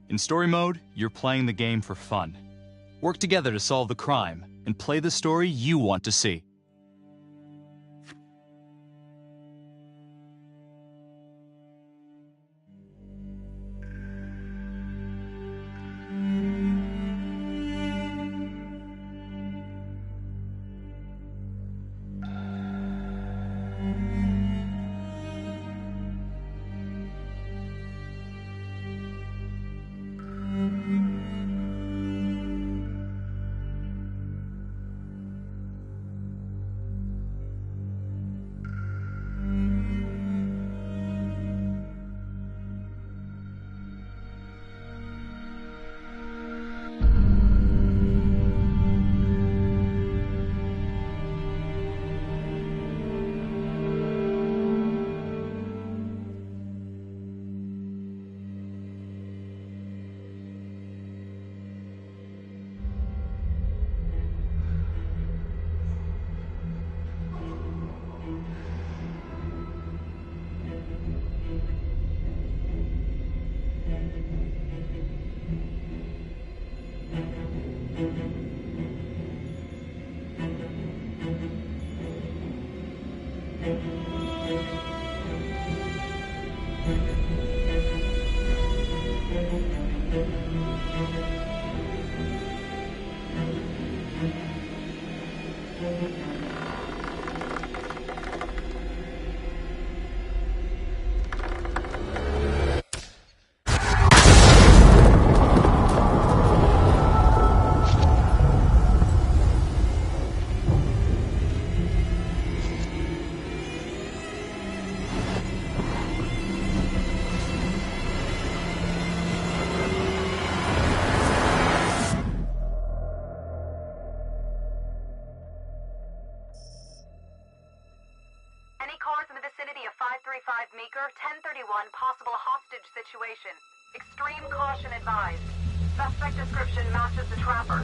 In story mode, you're playing the game for fun. Work together to solve the crime and play the story you want to see. Meeker, 1031, possible hostage situation. Extreme caution advised. Suspect description matches the trapper.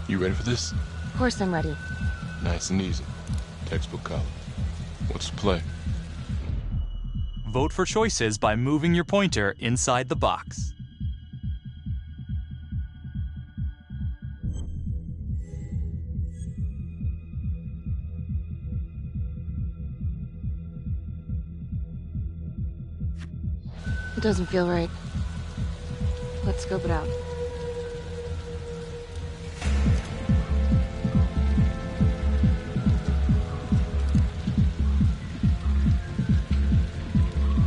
You ready for this? Of course I'm ready. Nice and easy. Textbook color. What's the play? Vote for choices by moving your pointer inside the box. It doesn't feel right. Let's scope it out.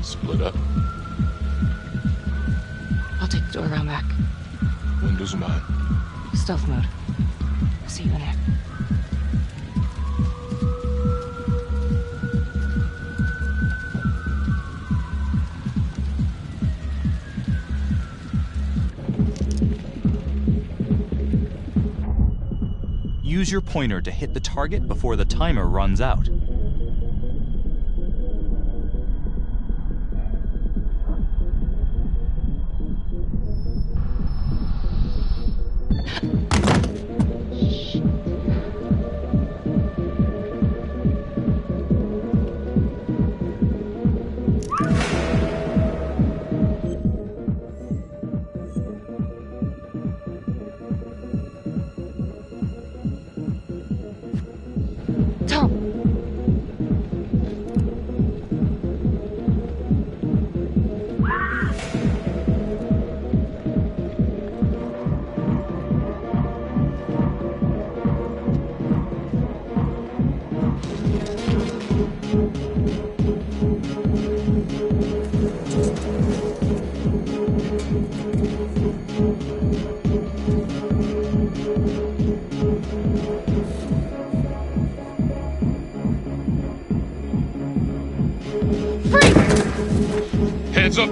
Split up. I'll take the door around back. Windows are mine. Stealth mode. I'll see you in there. Use your pointer to hit the target before the timer runs out.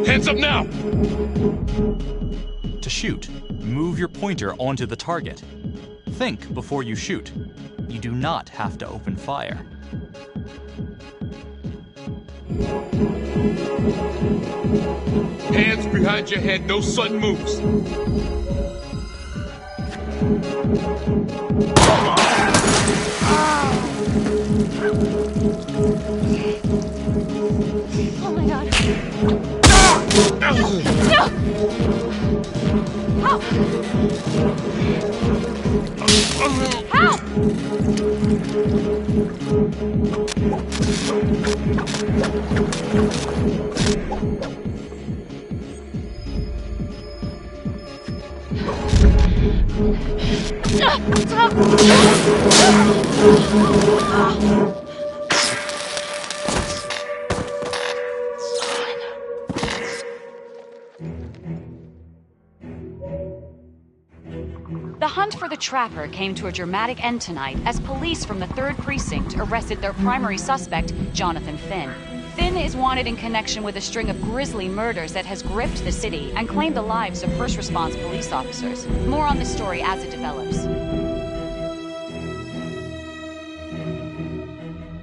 Hands up now! To shoot, move your pointer onto the target. Think before you shoot. You do not have to open fire. Hands behind your head, no sudden moves. Oh my god. No! Help! Help! The hunt for the Trapper came to a dramatic end tonight as police from the 3rd Precinct arrested their primary suspect, Jonathan Finn. Finn is wanted in connection with a string of grisly murders that has gripped the city and claimed the lives of first response police officers. More on this story as it develops.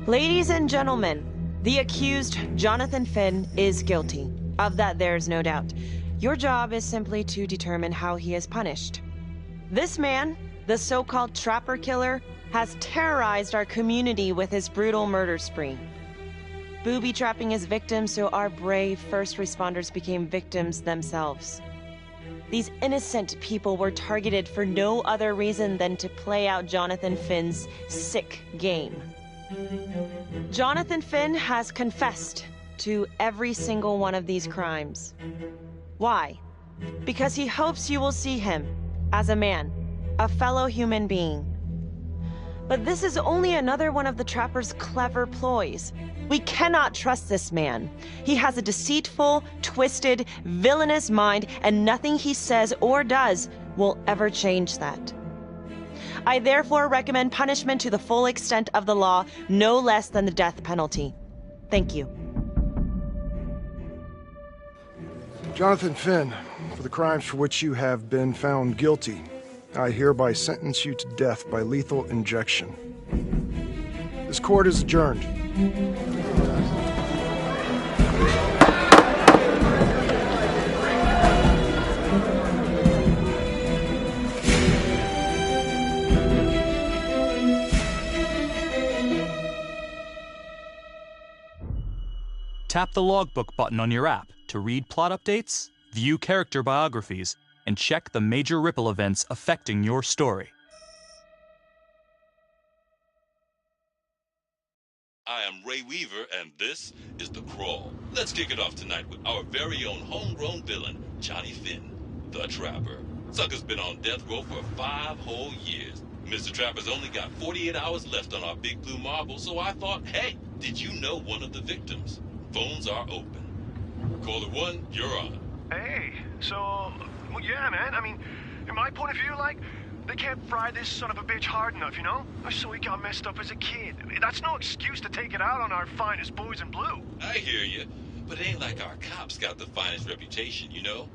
Ladies and gentlemen, the accused, Jonathan Finn, is guilty. Of that, there's no doubt. Your job is simply to determine how he is punished. This man, the so-called Trapper Killer, has terrorized our community with his brutal murder spree. Booby-trapping his victims so our brave first responders became victims themselves. These innocent people were targeted for no other reason than to play out Jonathan Finn's sick game. Jonathan Finn has confessed to every single one of these crimes. Why? Because he hopes you will see him as a man, a fellow human being. But this is only another one of the Trapper's clever ploys. We cannot trust this man. He has a deceitful, twisted, villainous mind, and nothing he says or does will ever change that. I therefore recommend punishment to the full extent of the law, no less than the death penalty. Thank you. Jonathan Finn, for the crimes for which you have been found guilty, I hereby sentence you to death by lethal injection. This court is adjourned. Tap the logbook button on your app to read plot updates, view character biographies, and check the major ripple events affecting your story. I am Ray Weaver, and this is The Crawl. Let's kick it off tonight with our very own homegrown villain, Johnny Finn, the Trapper. Sucker's been on death row for 5 whole years. Mr. Trapper's only got 48 hours left on our big blue marble, so I thought, hey, did you know one of the victims? Phones are open. Caller 1, you're on. Hey, so, well, yeah, man, I mean, in my point of view, like, they can't fry this son of a bitch hard enough, you know? So he got messed up as a kid. That's no excuse to take it out on our finest boys in blue. I hear you, but it ain't like our cops got the finest reputation, you know?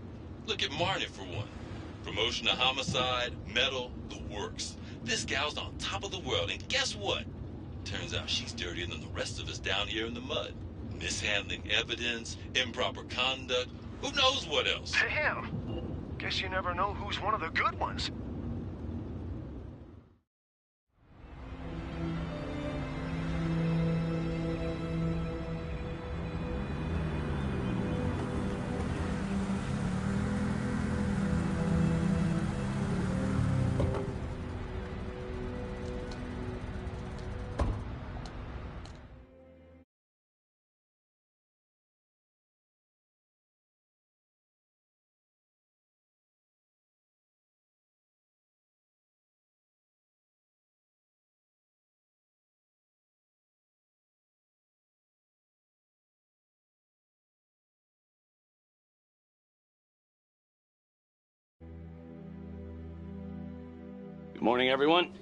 Look at Marnie for one. Promotion to homicide, medal, the works. This gal's on top of the world, and guess what? Turns out she's dirtier than the rest of us down here in the mud. Mishandling evidence, improper conduct, who knows what else? Damn. Guess you never know who's one of the good ones. Good morning, everyone.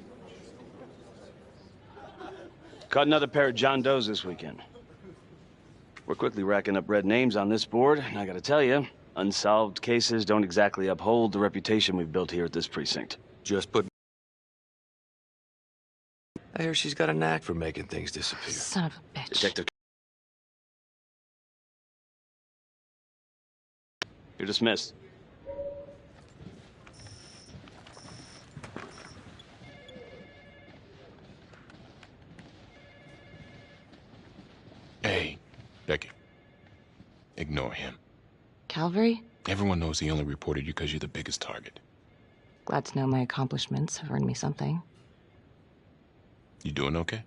Caught another pair of John Does this weekend. We're quickly racking up red names on this board, and I gotta tell you, unsolved cases don't exactly uphold the reputation we've built here at this precinct. Just put... I hear she's got a knack for making things disappear. Son of a bitch. Detective You're dismissed. Hey, Becky. Ignore him. Calvary? Everyone knows he only reported you because you're the biggest target. Glad to know my accomplishments have earned me something. You doing okay?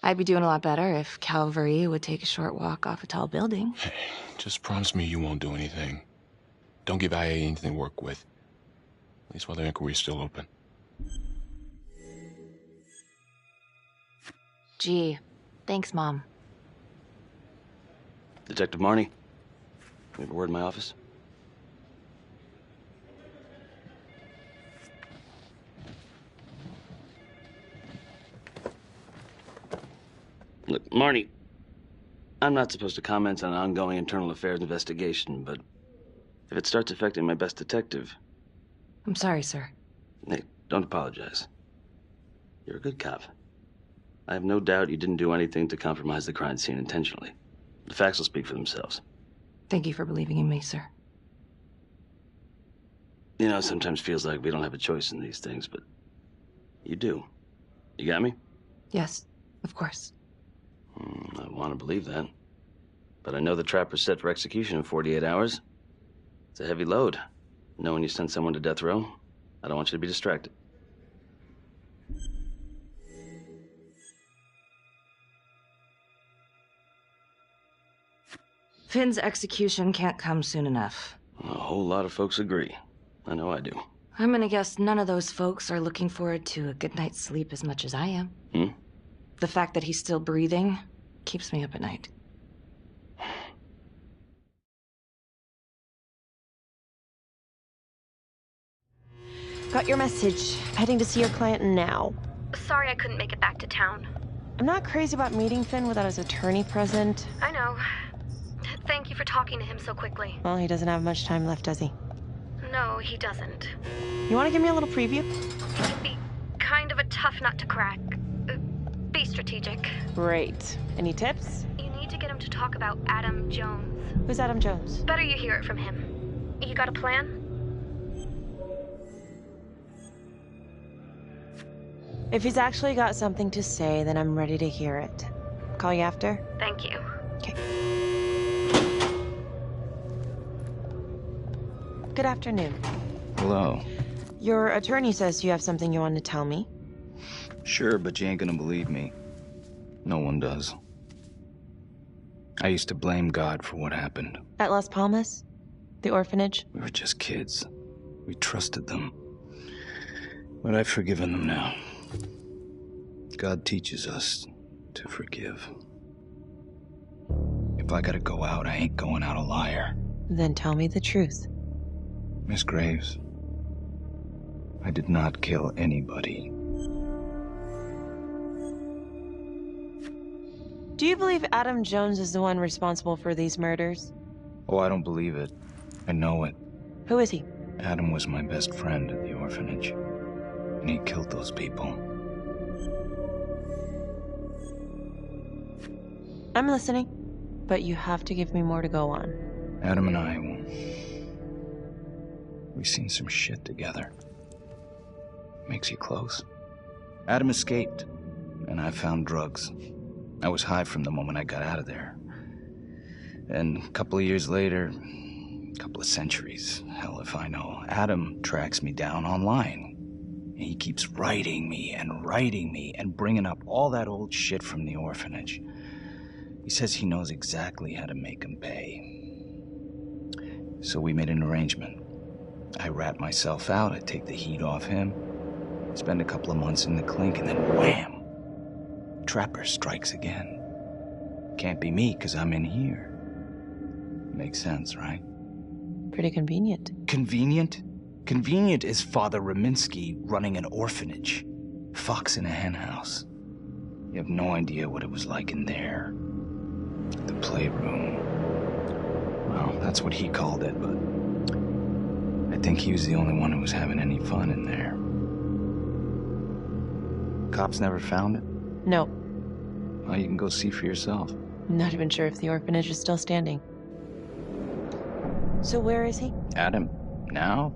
I'd be doing a lot better if Calvary would take a short walk off a tall building. Hey, just promise me you won't do anything. Don't give IA anything to work with. At least while the inquiry's still open. Gee, thanks, Mom. Detective Marnie, we have a word in my office. Look, Marnie, I'm not supposed to comment on an ongoing internal affairs investigation, but if it starts affecting my best detective... I'm sorry, sir. Hey, don't apologize. You're a good cop. I have no doubt you didn't do anything to compromise the crime scene intentionally. The facts will speak for themselves. Thank you for believing in me, sir. You know, it sometimes feels like we don't have a choice in these things, but you do. You got me? Yes, of course. I want to believe that. But I know the trapper's set for execution in 48 hours. It's a heavy load. Knowing you send someone to death row, I don't want you to be distracted. Finn's execution can't come soon enough. A whole lot of folks agree. I know I do. I'm gonna guess none of those folks are looking forward to a good night's sleep as much as I am. The fact that he's still breathing keeps me up at night. Got your message. Heading to see your client now. Sorry I couldn't make it back to town. I'm not crazy about meeting Finn without his attorney present. I know. Thank you for talking to him so quickly. Well, he doesn't have much time left, does he? No, he doesn't. You want to give me a little preview? It can be kind of a tough nut to crack. Be strategic. Great. Any tips? You need to get him to talk about Adam Jones. Who's Adam Jones? Better you hear it from him. You got a plan? If he's actually got something to say, then I'm ready to hear it. Call you after? Thank you. Okay. Good afternoon. Hello. Your attorney says you have something you want to tell me. Sure, but you ain't gonna believe me. No one does. I used to blame God for what happened. At Las Palmas? The orphanage? We were just kids. We trusted them. But I've forgiven them now. God teaches us to forgive. If I gotta go out, I ain't going out a liar. Then tell me the truth. Miss Graves, I did not kill anybody. Do you believe Adam Jones is the one responsible for these murders? Oh, I don't believe it. I know it. Who is he? Adam was my best friend at the orphanage, and he killed those people. I'm listening, but you have to give me more to go on. Adam and I, we've seen some shit together. Makes you close. Adam escaped, and I found drugs. I was high from the moment I got out of there. And a couple of years later, a couple of centuries, hell if I know, Adam tracks me down online. And he keeps writing me and bringing up all that old shit from the orphanage. He says he knows exactly how to make him pay. So we made an arrangement. I rat myself out, I take the heat off him, spend a couple of months in the clink, and then wham! Trapper strikes again. Can't be me, 'cause I'm in here. Makes sense, right? Pretty convenient. Convenient? Convenient is Father Raminsky running an orphanage. Fox in a henhouse. You have no idea what it was like in there. The playroom. Well, that's what he called it, but I think he was the only one who was having any fun in there. cops never found it? No. Well, you can go see for yourself. Not even sure if the orphanage is still standing. So where is he? Adam? Now?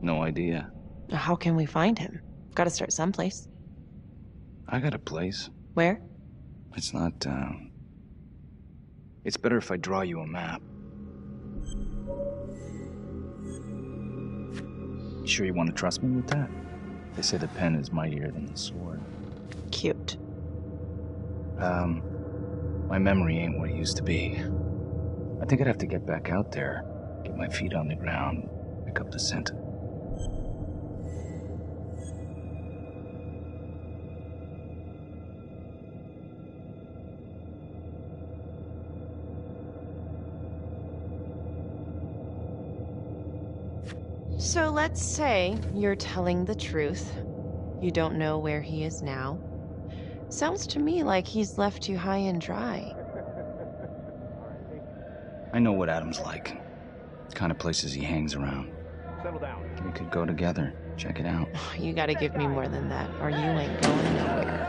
No idea. How can we find him? Gotta start someplace. I got a place. Where? It's not, It's better if I draw you a map. You sure you want to trust me with that? They say the pen is mightier than the sword. Cute. My memory ain't what it used to be. I think I'd have to get back out there, get my feet on the ground, pick up the scent. So let's say you're telling the truth. You don't know where he is now. Sounds to me like he's left you high and dry. I know what Adam's like. The kind of places he hangs around. Settle down. We could go together. Check it out. You gotta give me more than that, or you ain't going nowhere.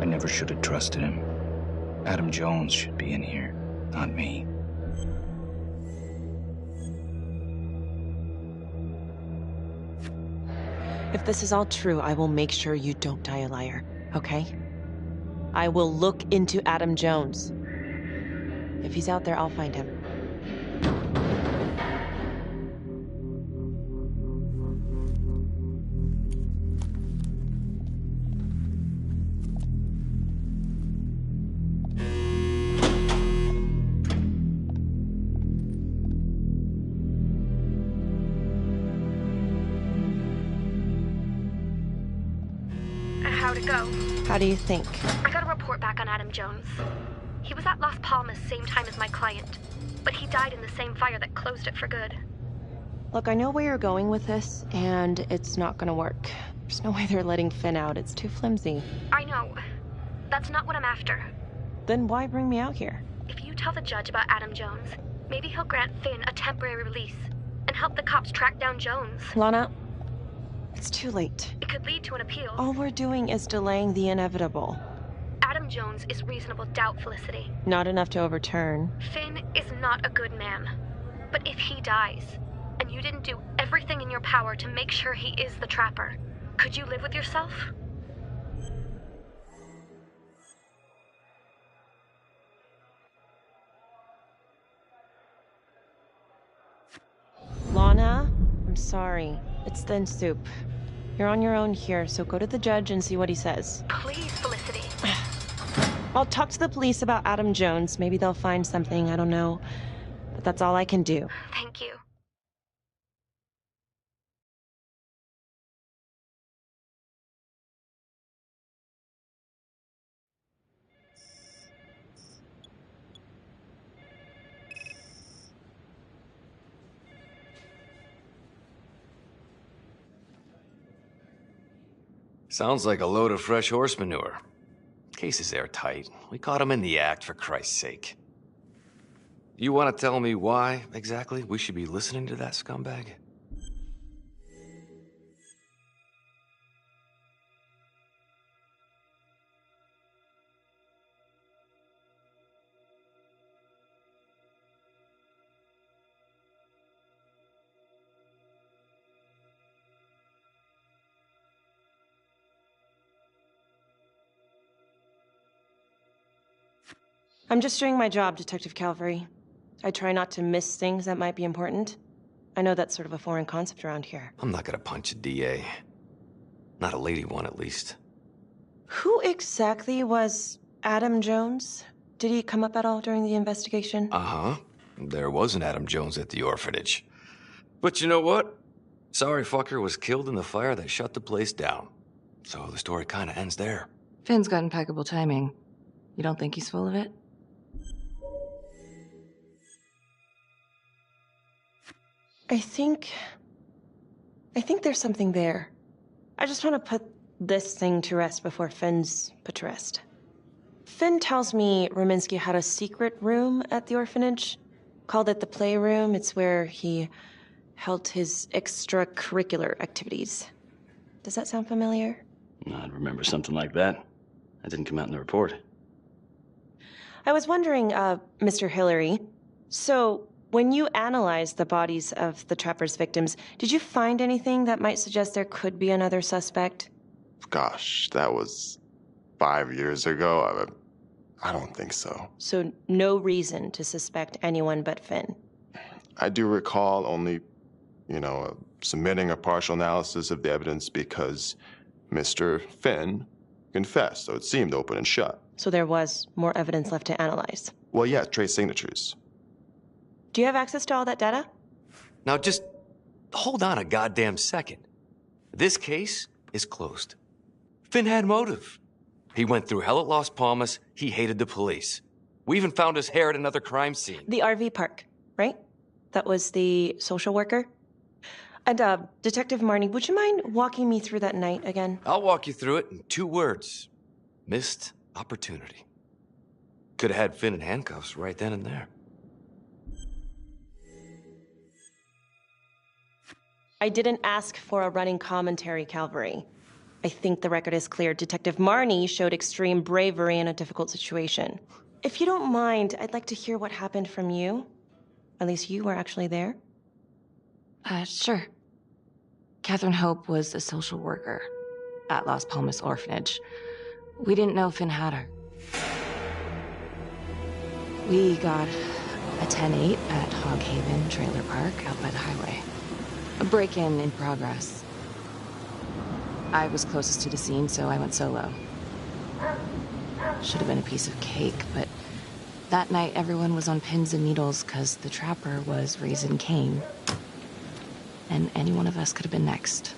I never should have trusted him. Adam Jones should be in here, not me. If this is all true, I will make sure you don't die a liar, okay? I will look into Adam Jones. If he's out there, I'll find him. How'd it go? How do you think? I got a report back on Adam Jones. He was at Las Palmas same time as my client, but he died in the same fire that closed it for good. Look, I know where you're going with this, and it's not gonna work. There's no way they're letting Finn out. It's too flimsy. I know. That's not what I'm after. Then why bring me out here? If you tell the judge about Adam Jones, maybe he'll grant Finn a temporary release and help the cops track down Jones. Lana, it's too late. It could lead to an appeal. All we're doing is delaying the inevitable. Adam Jones is reasonable doubt, Felicity. Not enough to overturn. Finn is not a good man. But if he dies, and you didn't do everything in your power to make sure he is the trapper, could you live with yourself? Lana, I'm sorry. It's thin soup. You're on your own here, so go to the judge and see what he says. Please, Felicity. I'll talk to the police about Adam Jones. Maybe they'll find something, I don't know. But that's all I can do. Thank you. Sounds like a load of fresh horse manure. Case is airtight. We caught him in the act, for Christ's sake. You want to tell me why, exactly, we should be listening to that scumbag? I'm just doing my job, Detective Calvary. I try not to miss things that might be important. I know that's sort of a foreign concept around here. I'm not gonna punch a DA. Not a lady one, at least. Who exactly was Adam Jones? Did he come up at all during the investigation? Uh-huh. There was an Adam Jones at the orphanage. But you know what? Sorry fucker was killed in the fire that shut the place down. So the story kinda ends there. Finn's got impeccable timing. You don't think he's full of it? I think there's something there. I just want to put this thing to rest before Finn's put to rest. Finn tells me Rominsky had a secret room at the orphanage. Called it the playroom. It's where he held his extracurricular activities. Does that sound familiar? I'd remember something like that. That didn't come out in the report. I was wondering, Mr. Hillary, so when you analyzed the bodies of the Trapper's victims, did you find anything that might suggest there could be another suspect? Gosh, that was 5 years ago. I don't think so. So no reason to suspect anyone but Finn? I do recall only, submitting a partial analysis of the evidence because Mr. Finn confessed, so it seemed open and shut. So there was more evidence left to analyze? Well, yeah, trace signatures. Do you have access to all that data? Now just hold on a goddamn second. This case is closed. Finn had motive. He went through hell at Las Palmas. He hated the police. We even found his hair at another crime scene. The RV park, right? That was the social worker? And, Detective Marnie, would you mind walking me through that night again? I'll walk you through it in 2 words. Missed opportunity. Could have had Finn in handcuffs right then and there. I didn't ask for a running commentary, Calvary. I think the record is clear. Detective Marnie showed extreme bravery in a difficult situation. If you don't mind, I'd like to hear what happened from you. At least you were actually there. Sure. Catherine Hope was a social worker at Las Palmas Orphanage. We didn't know Finn had her. We got a 10-8 at Hog Haven Trailer Park out by the highway. A break-in in progress. I was closest to the scene, so I went solo. Should have been a piece of cake, but that night everyone was on pins and needles because the Trapper was raising Cain. And any one of us could have been next.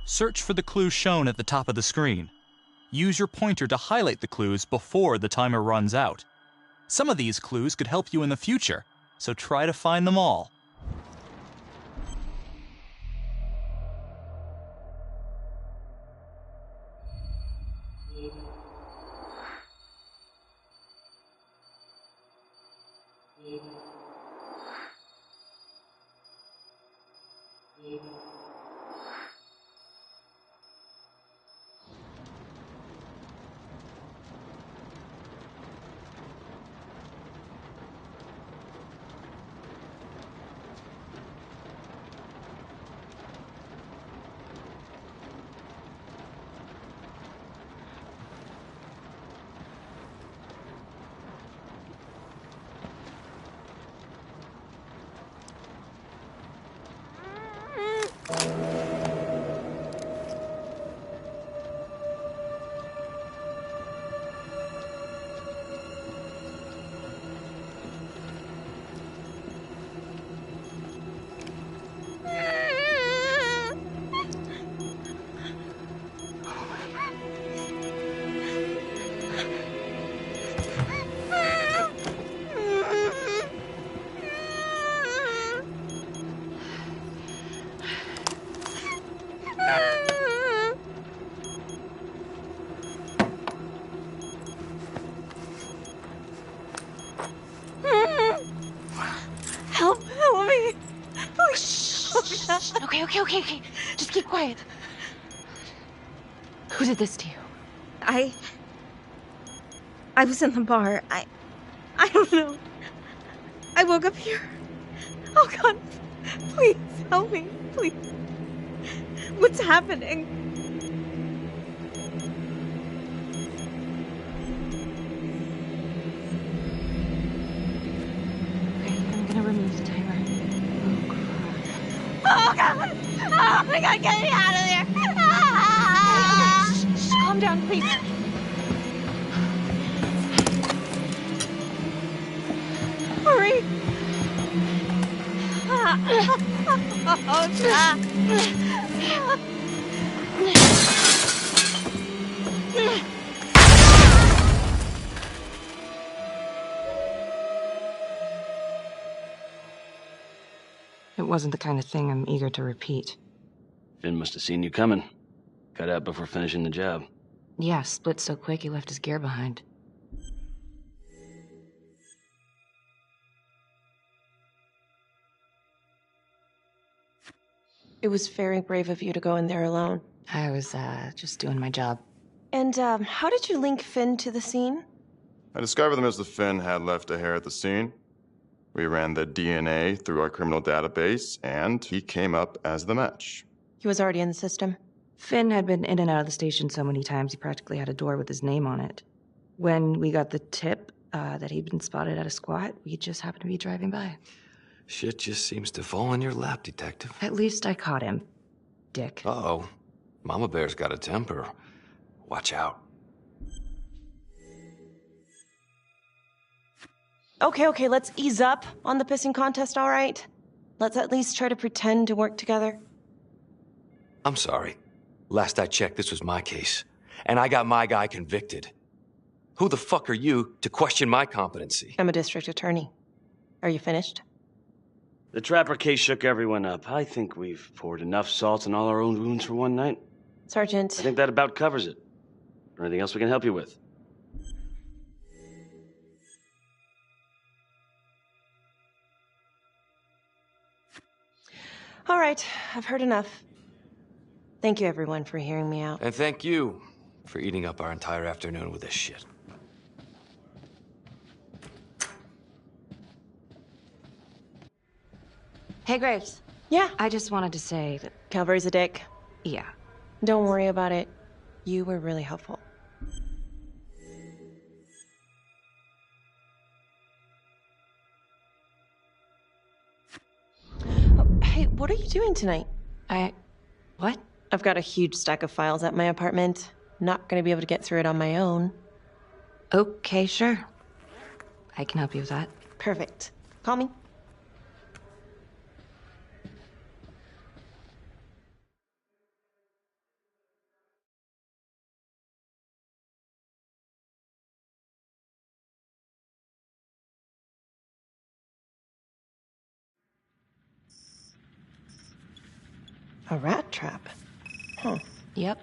Search for the clues shown at the top of the screen. Use your pointer to highlight the clues before the timer runs out. Some of these clues could help you in the future, so try to find them all. Help me. Please. Okay. Just keep quiet. Who did this to you? I was in the bar. I don't know. I woke up here. Oh, God. Please, help me. Please. What's happening? Okay, I'm gonna remove the timer. Oh, God. Oh, my God, get me out of there. Okay, calm down, please. It wasn't the kind of thing I'm eager to repeat. Finn must have seen you coming. Cut out before finishing the job. Yeah, split so quick he left his gear behind. It was very brave of you to go in there alone. I was, just doing my job. And, how did you link Finn to the scene? I discovered that Mr. Finn had left a hair at the scene. We ran the DNA through our criminal database, and he came up as the match. He was already in the system. Finn had been in and out of the station so many times he practically had a door with his name on it. When we got the tip that he'd been spotted at a squat, we just happened to be driving by. Shit just seems to fall in your lap, Detective. At least I caught him, dick. Uh-oh. Mama Bear's got a temper. Watch out. Okay, let's ease up on the pissing contest, all right? Let's at least try to pretend to work together. I'm sorry. Last I checked, this was my case. And I got my guy convicted. Who the fuck are you to question my competency? I'm a district attorney. Are you finished? The Trapper case shook everyone up. I think we've poured enough salt in all our own wounds for one night. Sergeant. I think that about covers it. Or anything else we can help you with? All right, I've heard enough. Thank you, everyone, for hearing me out. And thank you for eating up our entire afternoon with this shit. Hey, Graves. Yeah? I just wanted to say that... Calvary's a dick. Yeah. Don't worry about it. You were really helpful. Oh, hey, what are you doing tonight? What? I've got a huge stack of files at my apartment. Not gonna be able to get through it on my own. Okay, sure. I can help you with that. Perfect. Call me. A rat trap? Huh. Yep.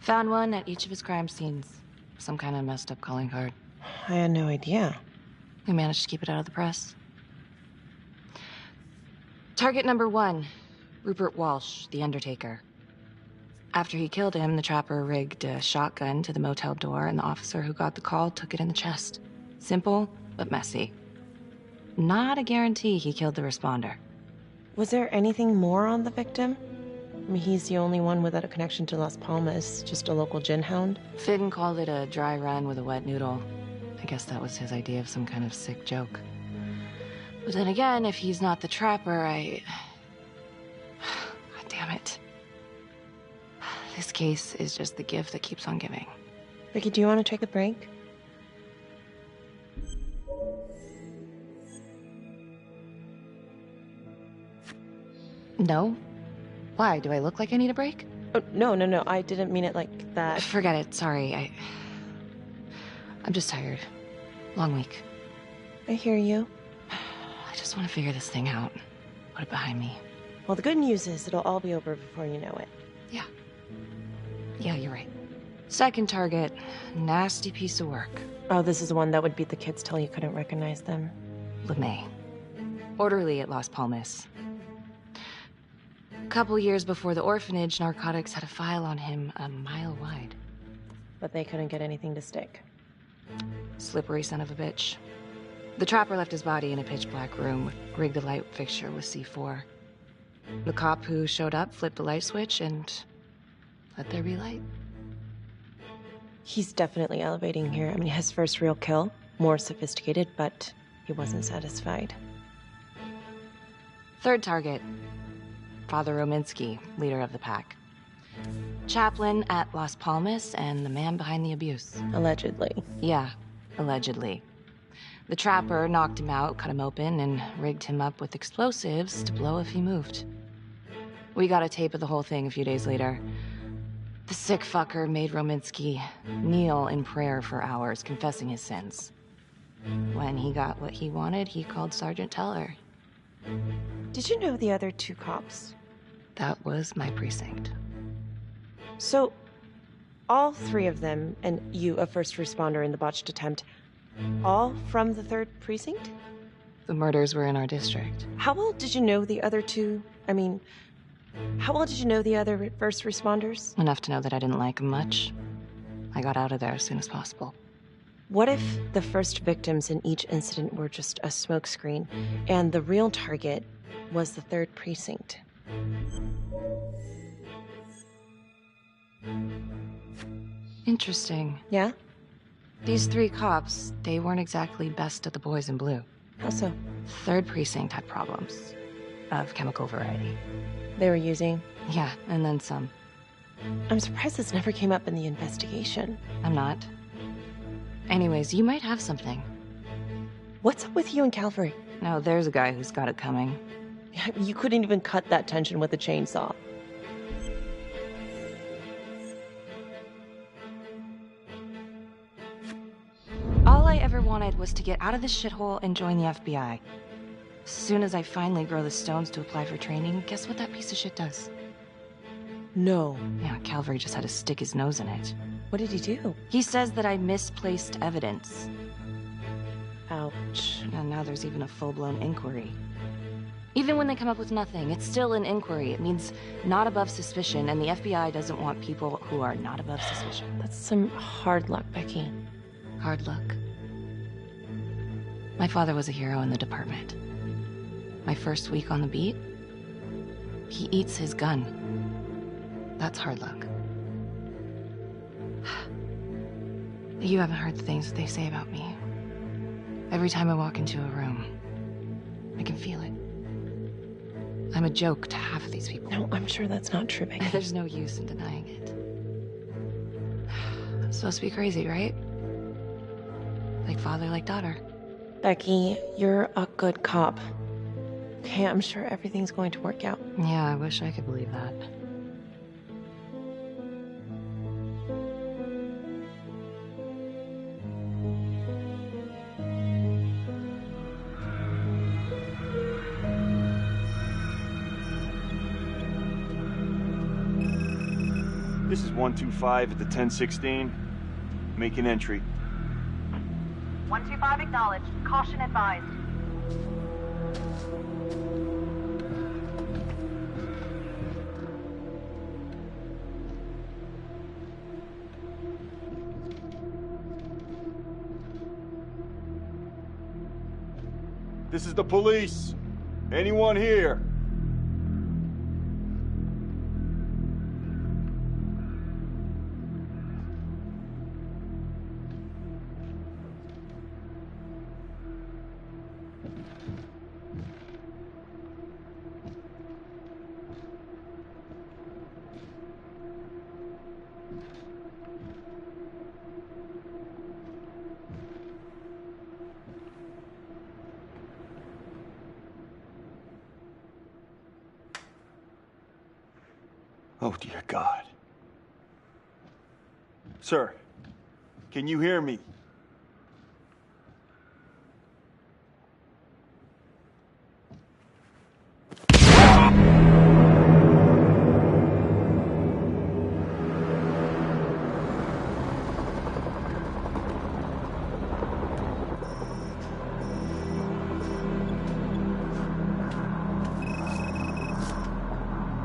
Found one at each of his crime scenes. Some kind of messed up calling card. I had no idea. We managed to keep it out of the press. Target number 1, Rupert Walsh, the Undertaker. After he killed him, the trapper rigged a shotgun to the motel door, and the officer who got the call took it in the chest. Simple, but messy. Not a guarantee he killed the responder. Was there anything more on the victim? I mean, he's the only one without a connection to Las Palmas, just a local gin hound. Finn called it a dry run with a wet noodle. I guess that was his idea of some kind of sick joke. But then again, if he's not the trapper, God damn it. This case is just the gift that keeps on giving. Vicky, do you want to take a break? No? Why? Do I look like I need a break? Oh, no. I didn't mean it like that. Forget it. Sorry. I'm just tired. Long week. I hear you. I just want to figure this thing out. Put it behind me. Well, the good news is it'll all be over before you know it. Yeah, you're right. Second target, nasty piece of work. Oh, this is the one that would beat the kids till you couldn't recognize them. LeMay. Orderly at Las Palmas. A couple years before the orphanage, narcotics had a file on him a mile wide. But they couldn't get anything to stick. Slippery son of a bitch. The trapper left his body in a pitch-black room, rigged the light fixture with C4. The cop who showed up flipped the light switch and let there be light. He's definitely elevating here. I mean, his first real kill, more sophisticated, but he wasn't satisfied. Third target, Father Rominsky, leader of the pack. Chaplain at Las Palmas and the man behind the abuse. Allegedly. Yeah, allegedly. The trapper knocked him out, cut him open, and rigged him up with explosives to blow if he moved. We got a tape of the whole thing a few days later. The sick fucker made Rominsky kneel in prayer for hours, confessing his sins. When he got what he wanted, he called Sergeant Teller. Did you know the other 2 cops? That was my precinct. So, all 3 of them, and you, a first responder in the botched attempt, all from the 3rd precinct? The murders were in our district. How well did you know the other 2? I mean, how well did you know the other first responders? Enough to know that I didn't like them much. I got out of there as soon as possible. What if the first victims in each incident were just a smokescreen, and the real target was the 3rd precinct? Interesting. Yeah? These 3 cops, they weren't exactly best of the boys in blue. How so? 3rd precinct had problems. Of chemical variety. They were using? Yeah, and then some. I'm surprised this never came up in the investigation. I'm not. Anyways, you might have something. What's up with you and Calvary? No, there's a guy who's got it coming. You couldn't even cut that tension with a chainsaw. All I ever wanted was to get out of this shithole and join the FBI. As soon as I finally grow the stones to apply for training, guess what that piece of shit does? No. Yeah, Calvary just had to stick his nose in it. What did he do? He says that I misplaced evidence. Ouch. And now there's even a full-blown inquiry. Even when they come up with nothing, it's still an inquiry. It means not above suspicion, and the FBI doesn't want people who are not above suspicion. That's some hard luck, Becky. Hard luck? My father was a hero in the department. My first week on the beat, he eats his gun. That's hard luck. You haven't heard the things that they say about me. Every time I walk into a room, I can feel it. I'm a joke to half of these people. No, I'm sure that's not true, Becky. There's no use in denying it. I'm supposed to be crazy, right? Like father, like daughter. Becky, you're a good cop. Okay, I'm sure everything's going to work out. Yeah, I wish I could believe that. This is 125 at the 1016. Make an entry. 125 acknowledged. Caution advised. This is the police. Anyone here? Oh, dear God. Sir, can you hear me?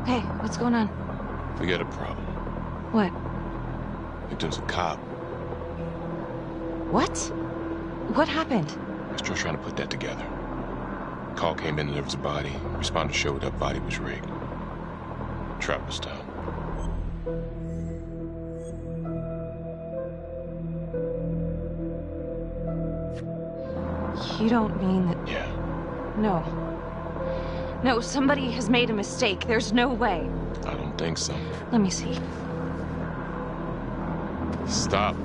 Hey, what's going on? We got a problem. What? Victim's a cop. What? What happened? Still trying to put that together. Call came in and there was a body. Responder showed up, body was rigged. Trapper style. You don't mean that... Yeah. No. No, somebody has made a mistake. There's no way. I don't think so. Let me see. Stop.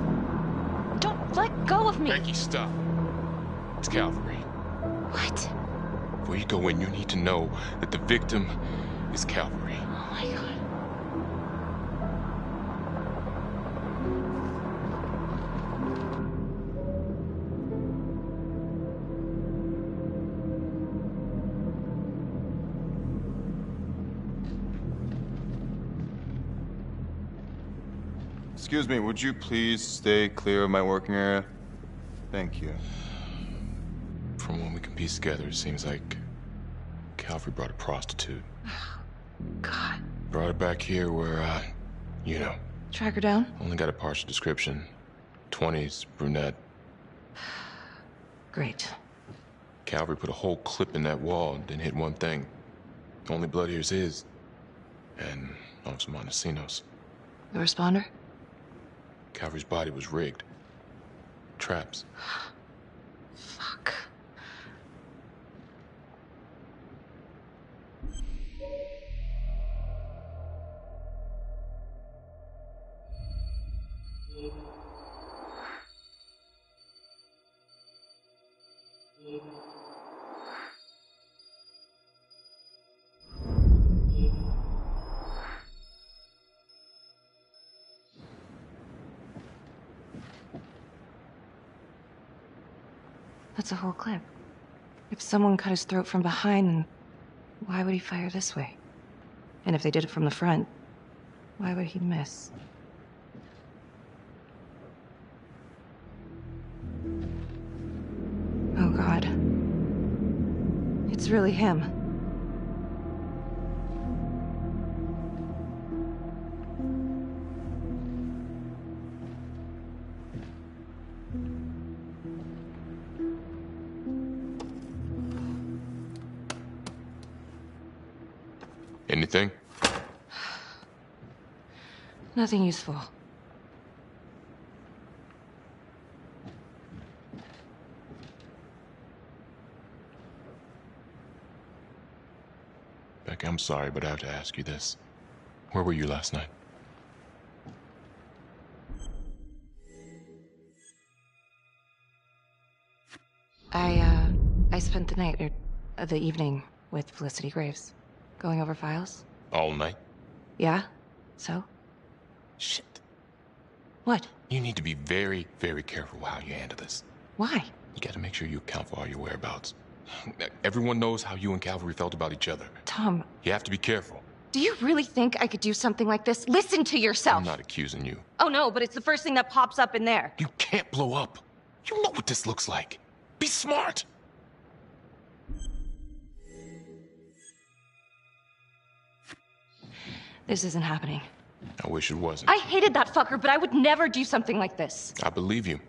Don't let go of me. Becky, stop. It's Calvary. What? Before you go in, you need to know that the victim is Calvary. Oh my God. Excuse me, would you please stay clear of my working area? Thank you. From what we can piece together, it seems like Calvary brought a prostitute. God. Brought her back here where, you know. Track her down? Only got a partial description. 20s, brunette. Great. Calvary put a whole clip in that wall, then hit one thing. Only blood here's his. And Officer Montesinos. The responder? Calvary's body was rigged. Traps. Fuck. That's a whole clip. If someone cut his throat from behind, then why would he fire this way? And if they did it from the front, why would he miss? Oh God. It's really him. Anything? Nothing useful. Beck, I'm sorry, but I have to ask you this. Where were you last night? I spent the night, or the evening, with Felicity Graves. Going over files? All night? Yeah? So? Shit. What? You need to be very, very careful how you handle this. Why? You gotta make sure you account for all your whereabouts. Everyone knows how you and Calvary felt about each other. Tom. You have to be careful. Do you really think I could do something like this? Listen to yourself! I'm not accusing you. Oh no, but it's the first thing that pops up in there. You can't blow up. You know what this looks like. Be smart. This isn't happening. I wish it wasn't. I hated that fucker, but I would never do something like this. I believe you. You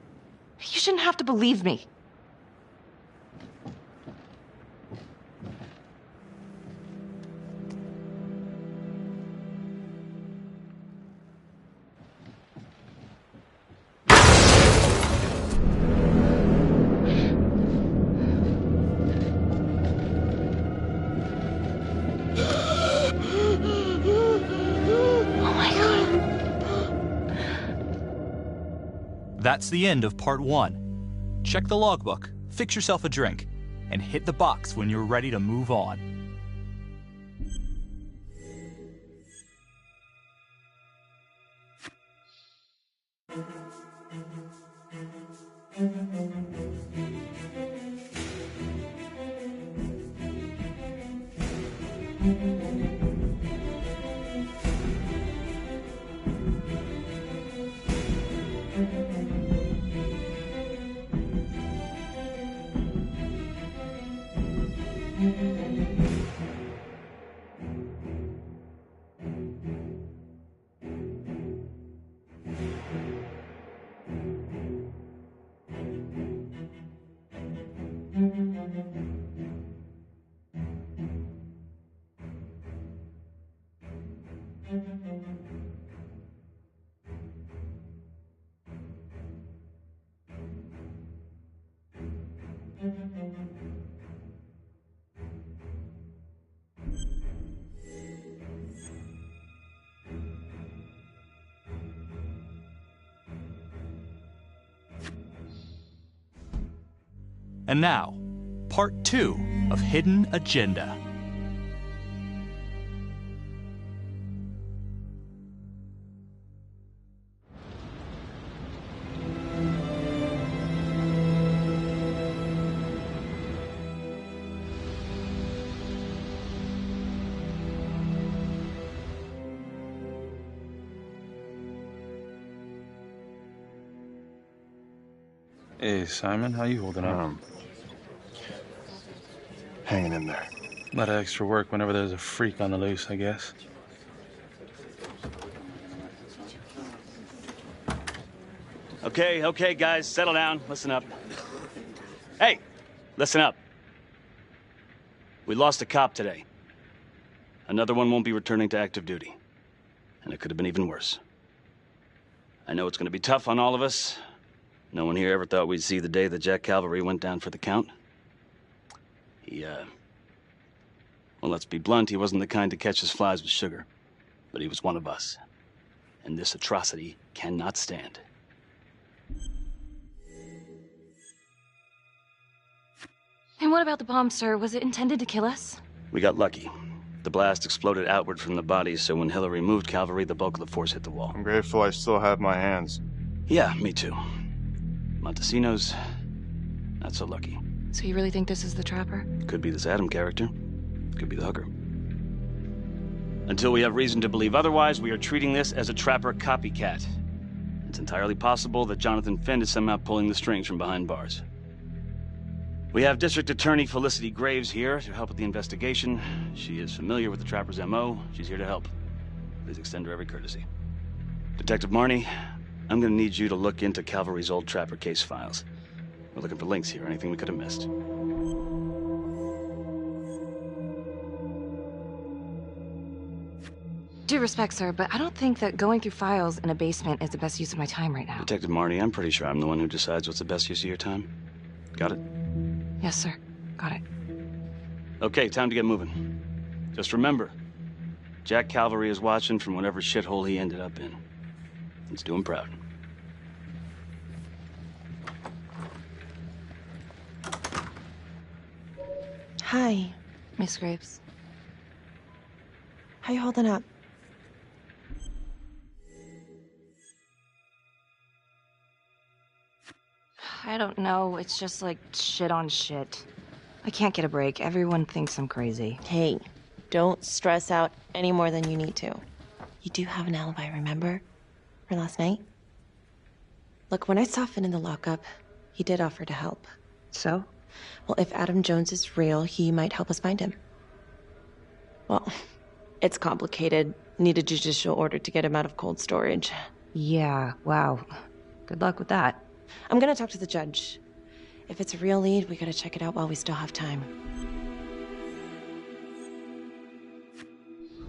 shouldn't have to believe me. That's the end of part 1. Check the logbook, fix yourself a drink, and hit the box when you're ready to move on. And now, part 2 of Hidden Agenda. Hey, Simon, how you holding up? Hanging in there. A lot of extra work whenever there's a freak on the loose, I guess. Okay, guys, settle down. Listen up. Hey, listen up. We lost a cop today. Another one won't be returning to active duty. And it could have been even worse. I know it's going to be tough on all of us. No one here ever thought we'd see the day that Jack Calvary went down for the count. Well, let's be blunt, he wasn't the kind to catch his flies with sugar. But he was one of us. And this atrocity cannot stand. And what about the bomb, sir? Was it intended to kill us? We got lucky. The blast exploded outward from the bodies, so when Hillary moved Calvary, the bulk of the force hit the wall. I'm grateful I still have my hands. Yeah, me too. Montesino's not so lucky. So you really think this is the Trapper? Could be this Adam character. Could be the hooker. Until we have reason to believe otherwise, we are treating this as a Trapper copycat. It's entirely possible that Jonathan Finn is somehow pulling the strings from behind bars. We have District Attorney Felicity Graves here to help with the investigation. She is familiar with the Trapper's MO. She's here to help. Please extend her every courtesy. Detective Marnie, I'm gonna need you to look into Calvary's old Trapper case files. We're looking for links here, anything we could have missed. Due respect, sir, but I don't think that going through files in a basement is the best use of my time right now. Detective Marnie, I'm pretty sure I'm the one who decides what's the best use of your time. Got it? Yes, sir. Got it. Okay, time to get moving. Just remember, Jack Calvary is watching from whatever shithole he ended up in. Let's do him proud. Hi. Miss Graves. How you holding up? I don't know. It's just like shit on shit. I can't get a break. Everyone thinks I'm crazy. Hey, don't stress out any more than you need to. You do have an alibi, remember? For last night? Look, when I saw Finn in the lockup, he did offer to help. So? Well, if Adam Jones is real, he might help us find him. Well, it's complicated. Need a judicial order to get him out of cold storage. Yeah, wow. Good luck with that. I'm gonna talk to the judge. If it's a real lead, we gotta check it out while we still have time.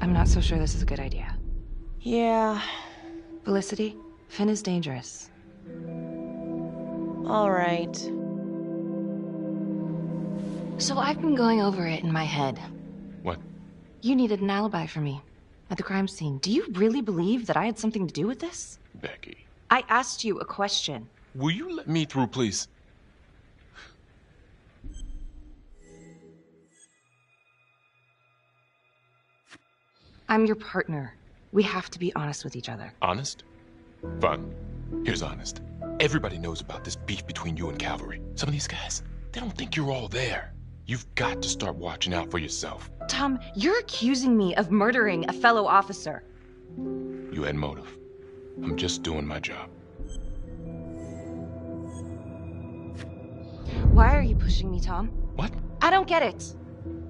I'm not so sure this is a good idea. Yeah. Felicity, Finn is dangerous. All right. So I've been going over it in my head. What? You needed an alibi for me at the crime scene. Do you really believe that I had something to do with this? Becky. I asked you a question. Will you let me through, please? I'm your partner. We have to be honest with each other. Honest? Fine. Here's honest. Everybody knows about this beef between you and Calvary. Some of these guys, they don't think you're all there. You've got to start watching out for yourself. Tom, you're accusing me of murdering a fellow officer. You had motive. I'm just doing my job. Why are you pushing me, Tom? What? I don't get it.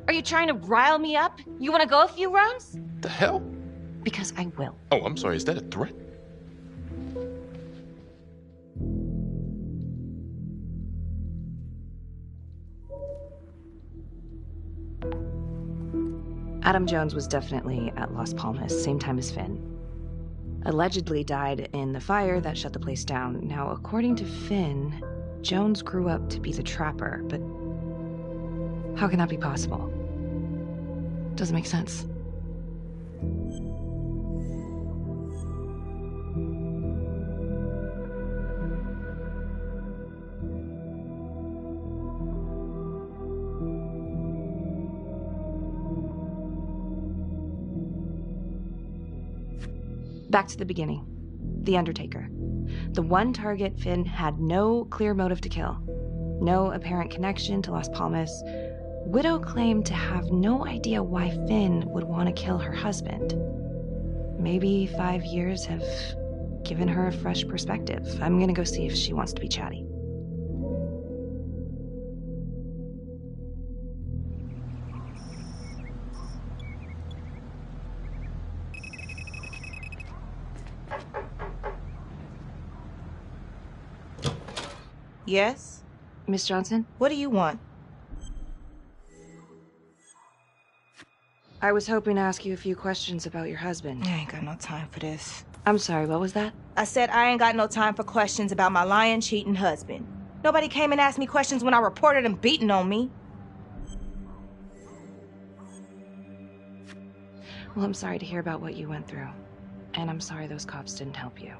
Are you trying to rile me up? You want to go a few rounds? The hell? Because I will. Oh, I'm sorry. Is that a threat? Adam Jones was definitely at Las Palmas, same time as Finn. Allegedly died in the fire that shut the place down. Now, according to Finn, Jones grew up to be the Trapper, but how can that be possible? Doesn't make sense. Back to the beginning. The Undertaker. The one target Finn had no clear motive to kill. No apparent connection to Las Palmas. Widow claimed to have no idea why Finn would want to kill her husband. Maybe 5 years have given her a fresh perspective. I'm gonna go see if she wants to be chatty. Yes? Miss Johnson? What do you want? I was hoping to ask you a few questions about your husband. I ain't got no time for this. I'm sorry, what was that? I said I ain't got no time for questions about my lying, cheating husband. Nobody came and asked me questions when I reported him beating on me. Well, I'm sorry to hear about what you went through. And I'm sorry those cops didn't help you.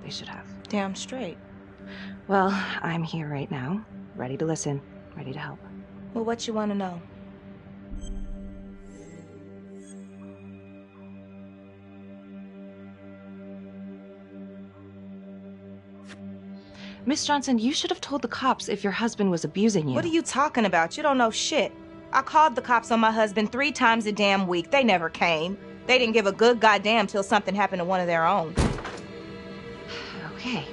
They should have. Damn straight. Well, I'm here right now, ready to listen, ready to help. Well, what you want to know? Miss Johnson, you should have told the cops if your husband was abusing you. What are you talking about? You don't know shit. I called the cops on my husband 3 times a damn week. They never came. They didn't give a good goddamn till something happened to one of their own. Okay.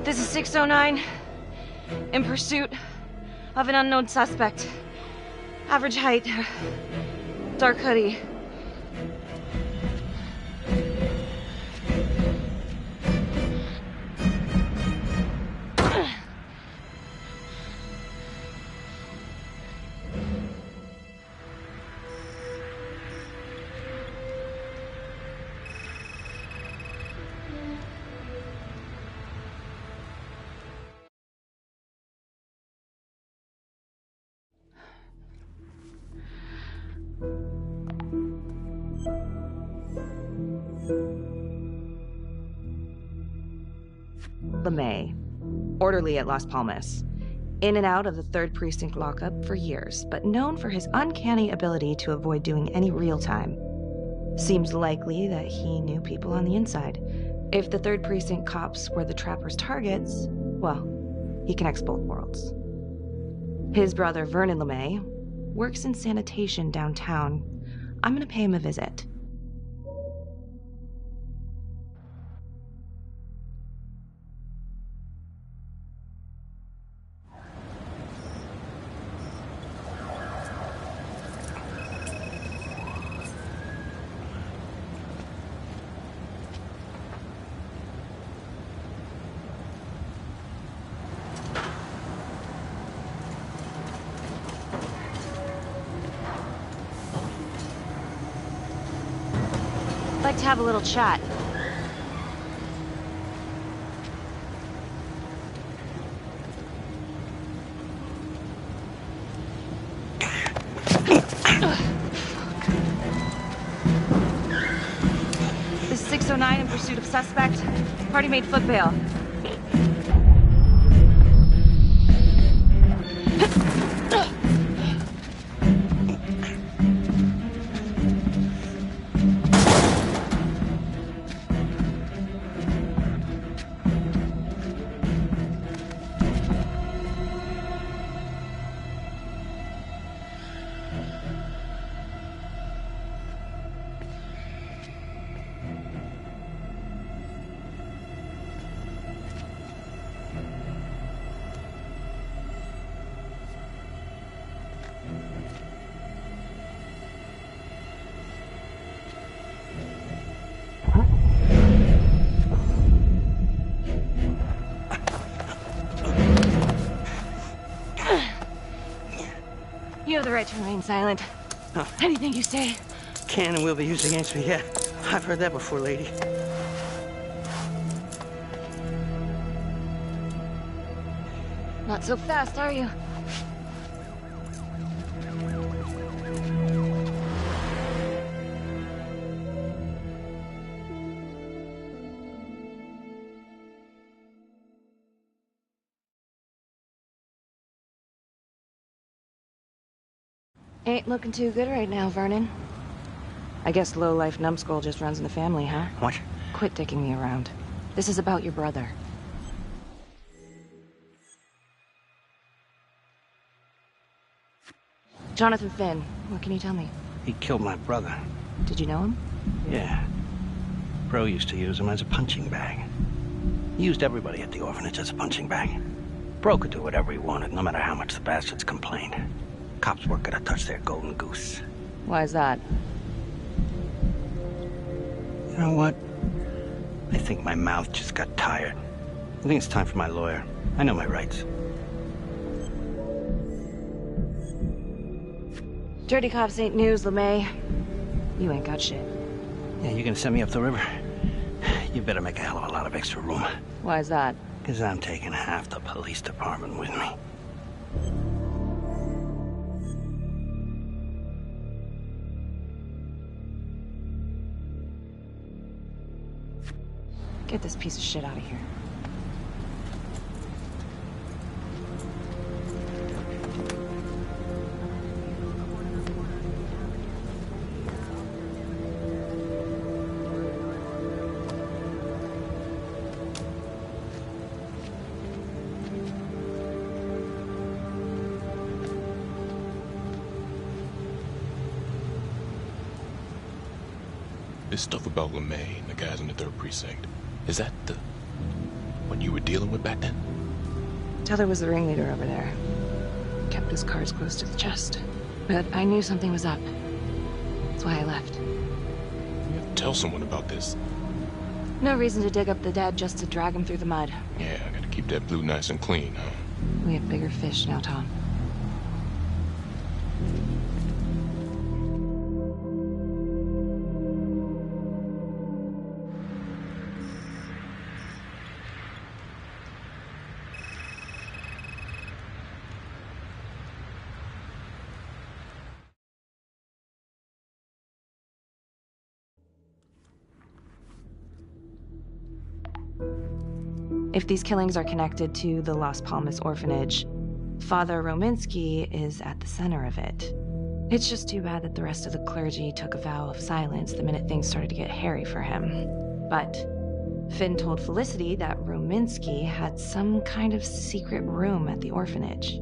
This is 609, in pursuit of an unknown suspect. Average height, dark hoodie. LeMay, orderly at Las Palmas. In and out of the 3rd Precinct lockup for years, but known for his uncanny ability to avoid doing any real time. Seems likely that he knew people on the inside. If the 3rd Precinct cops were the Trapper's targets, well, he connects both worlds. His brother, Vernon LeMay, works in sanitation downtown. I'm gonna pay him a visit. I'd like to have a little chat. This is 609 in pursuit of suspect. Party made foot bail. You have the right to remain silent. Huh. Anything you say Can and will be used against me, yeah. I've heard that before, lady. Not so fast, are you? Ain't looking too good right now, Vernon. I guess low-life numbskull just runs in the family, huh? What? Quit dicking me around. This is about your brother. Jonathan Finn, what can you tell me? He killed my brother. Did you know him? Yeah. Bro used to use him as a punching bag. He used everybody at the orphanage as a punching bag. Bro could do whatever he wanted, no matter how much the bastards complained. Cops weren't gonna touch their golden goose. Why is that? You know what? I think my mouth just got tired. I think it's time for my lawyer. I know my rights. Dirty cops ain't news, LeMay. You ain't got shit. Yeah, you gonna send me up the river? You better make a hell of a lot of extra room. Why is that? Because I'm taking half the police department with me. Get this piece of shit out of here. This stuff about LeMay and the guys in the 3rd Precinct, is that the what you were dealing with back then? Teller was the ringleader over there. Kept his cards close to the chest. But I knew something was up. That's why I left. You have to tell someone about this. No reason to dig up the dead just to drag him through the mud. Yeah, I gotta keep that blue nice and clean, huh? We have bigger fish now, Tom. If these killings are connected to the Las Palmas orphanage, Father Rominsky is at the center of it. It's just too bad that the rest of the clergy took a vow of silence the minute things started to get hairy for him. But Finn told Felicity that Rominsky had some kind of secret room at the orphanage.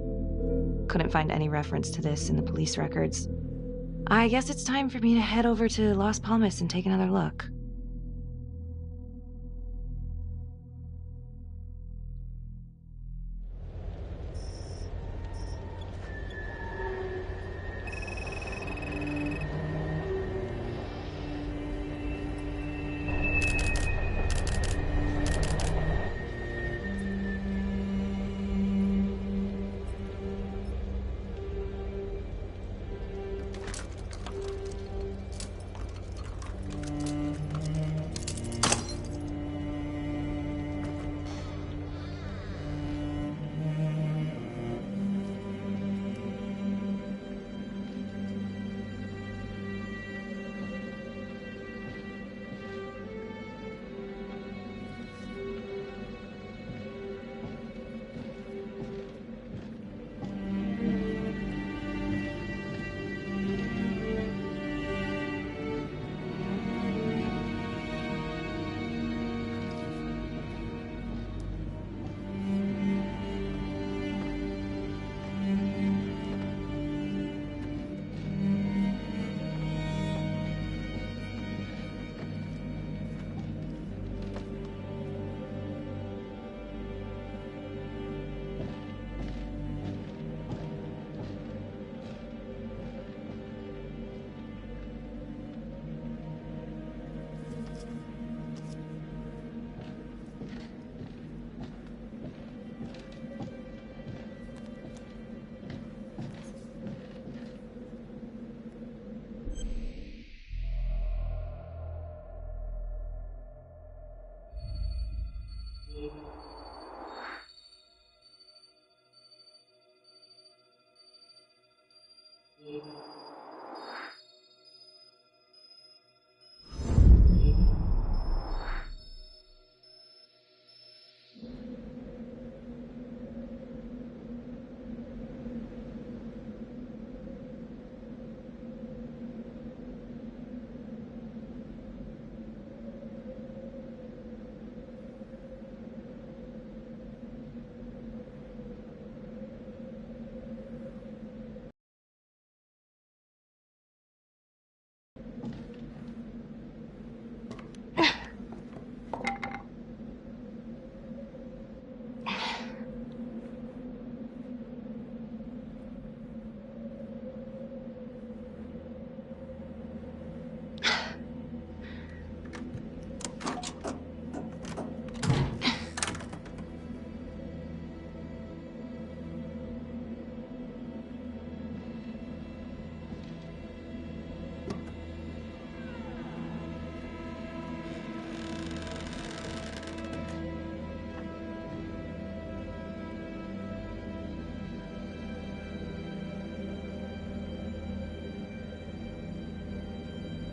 Couldn't find any reference to this in the police records. I guess it's time for me to head over to Las Palmas and take another look.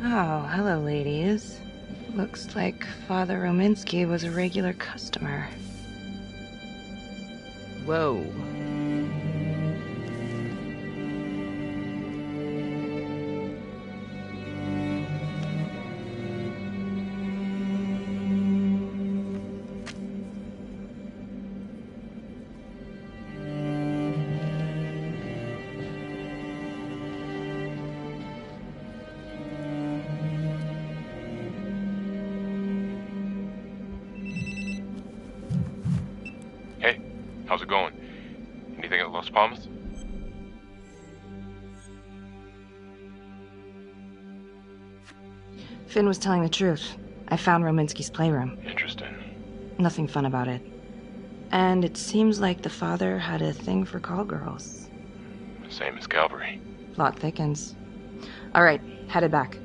Oh, hello, ladies. Looks like Father Rominsky was a regular customer. Whoa. Hey, how's it going? Anything at Las Palmas? Finn was telling the truth. I found Rominsky's playroom. Interesting. Nothing fun about it. And it seems like the father had a thing for call girls. Same as Calvary. Plot thickens. All right, headed back.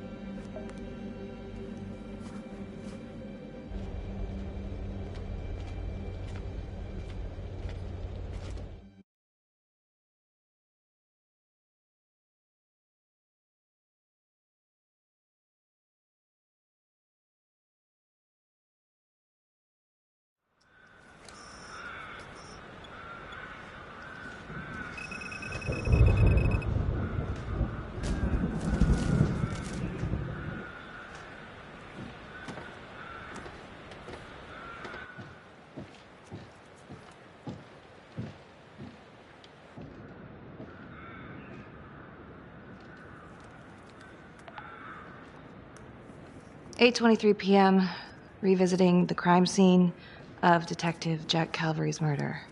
"8:23 p.m., revisiting the crime scene of Detective Jack Calvary's murder.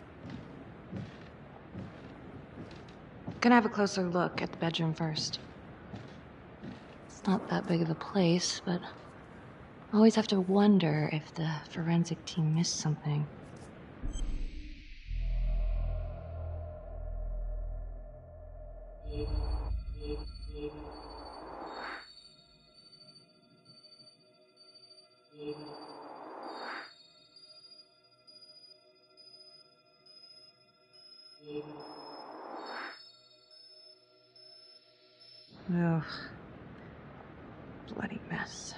Gonna have a closer look at the bedroom first. It's not that big of a place, but always have to wonder if the forensic team missed something. Ugh. Bloody mess.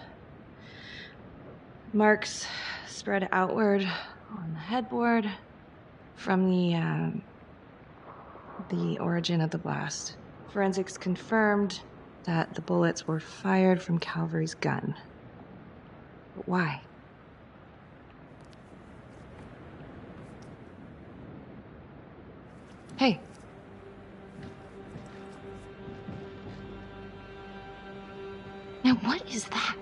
Marks spread outward on the headboard from the origin of the blast. Forensics confirmed that the bullets were fired from Calvary's gun. But why? Hey. Now what is that?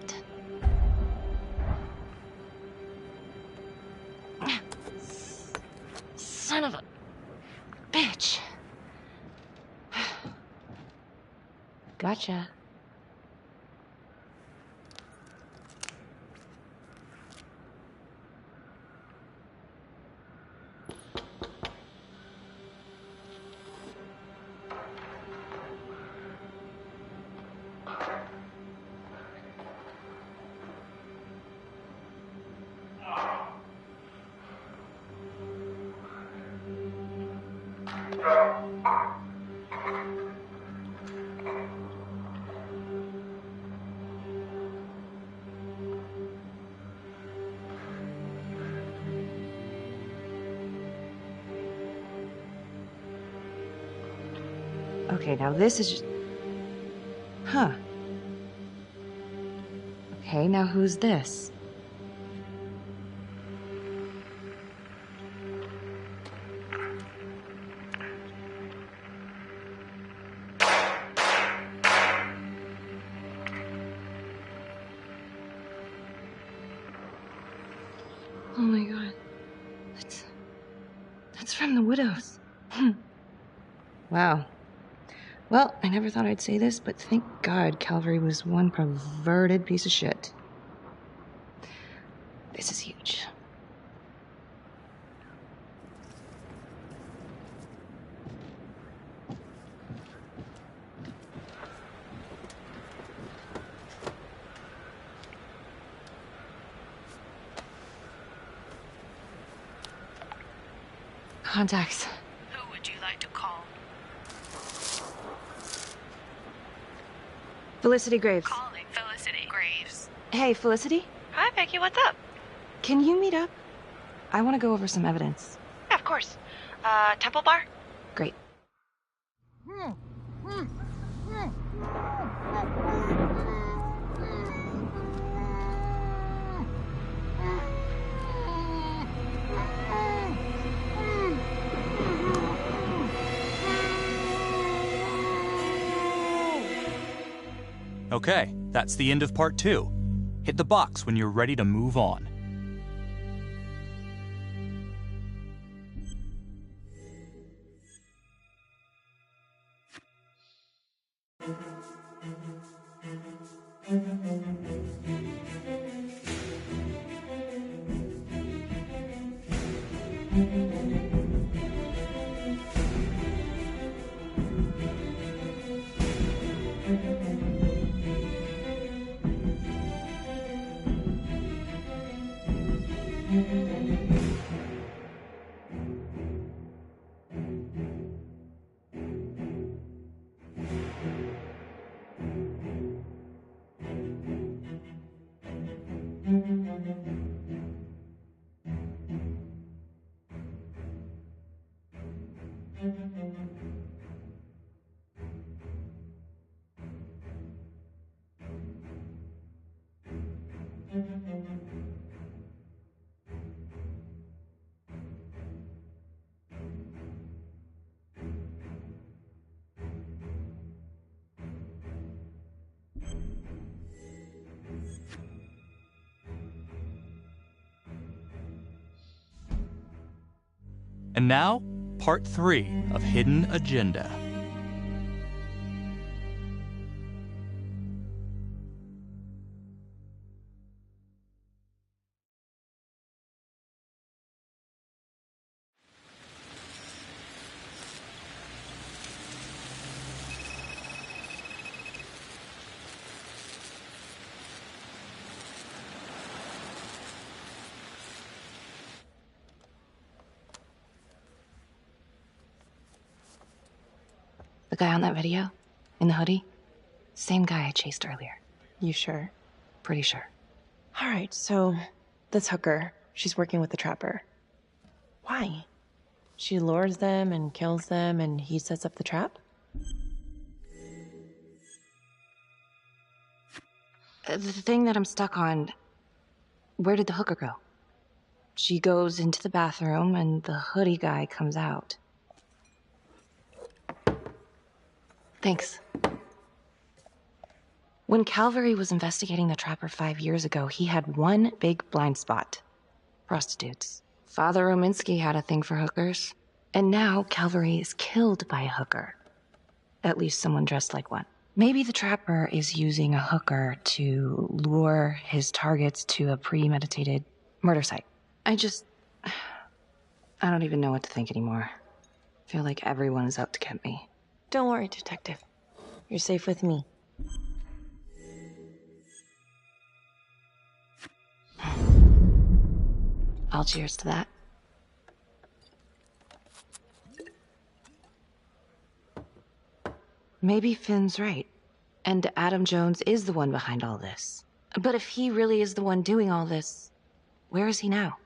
Son of a bitch. Gotcha. Okay, now this is just... Huh. Okay, now who's this? Oh my god. That's from the Widows. Wow. Well, I never thought I'd say this, but thank God Calvary was one perverted piece of shit. This is huge. Contacts. Who would you like to call? Felicity Graves. Calling Felicity Graves. Hey, Felicity? Hi, Becky. What's up? Can you meet up? I want to go over some evidence. Yeah, of course. Temple Bar? Great. Okay, that's the end of part 2. Hit the box when you're ready to move on. And now, part 3 of Hidden Agenda. The guy on that video? In the hoodie? Same guy I chased earlier. You sure? Pretty sure. All right, so this hooker, she's working with the trapper. Why? She lures them and kills them and he sets up the trap? The thing that I'm stuck on, where did the hooker go? She goes into the bathroom and the hoodie guy comes out. Thanks. When Calvary was investigating the trapper 5 years ago, he had one big blind spot. Prostitutes. Father Rominsky had a thing for hookers. And now Calvary is killed by a hooker. At least someone dressed like one. Maybe the trapper is using a hooker to lure his targets to a premeditated murder site. I don't even know what to think anymore. I feel like everyone is out to get me. Don't worry, Detective. You're safe with me. I'll cheers to that. Maybe Finn's right. And Adam Jones is the one behind all this. But if he really is the one doing all this, where is he now?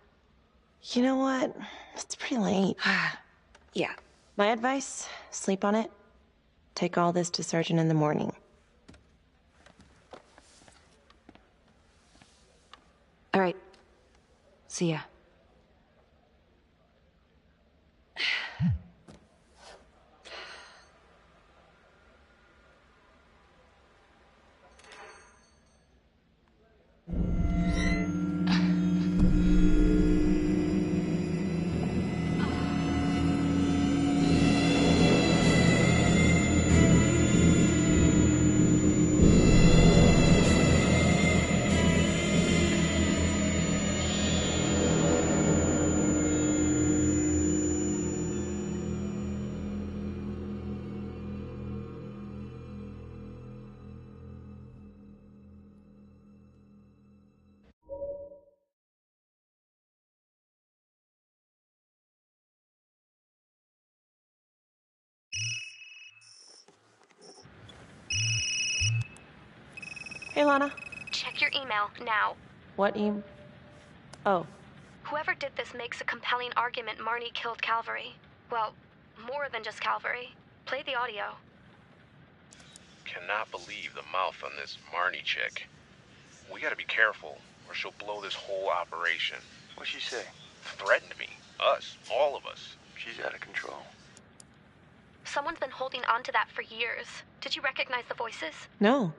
You know what? It's pretty late. Yeah. My advice, sleep on it. Take all this to Sergeant in the morning. All right. See ya. Hey, Lana. Check your email now. What Oh. Whoever did this makes a compelling argument Marnie killed Calvary. Well, more than just Calvary. Play the audio. Cannot believe the mouth on this Marnie chick. We gotta be careful, or she'll blow this whole operation. What'd she say? Threatened me. Us. All of us. She's out of control. Someone's been holding on to that for years. Did you recognize the voices? No.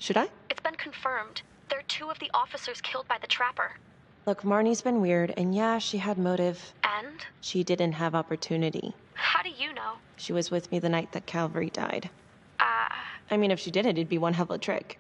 Should I? It's been confirmed. They're two of the officers killed by the Trapper. Look, Marnie's been weird, and yeah, she had motive. And? She didn't have opportunity. How do you know? She was with me the night that Calvary died. I mean, if she did it, it'd be one hell of a trick.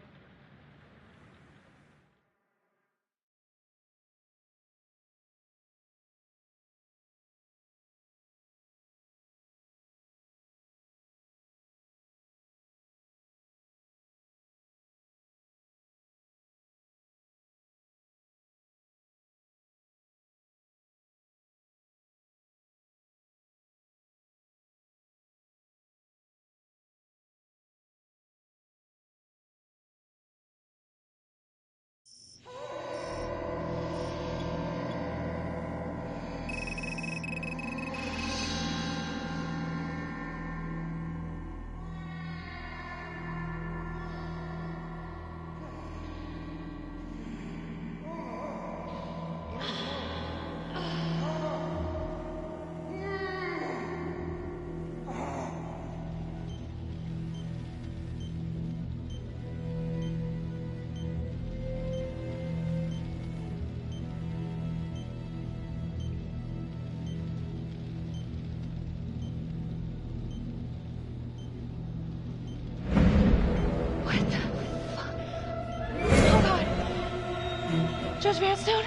Judge Vanstone?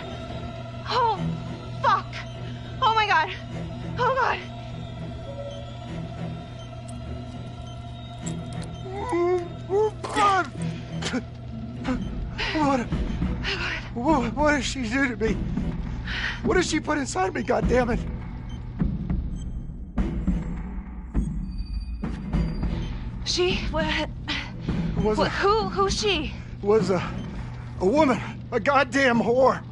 Oh, fuck! Oh my god! Oh god! What did she do to me? What did she put inside me, goddammit? She? Who's she? Was a woman. A goddamn whore.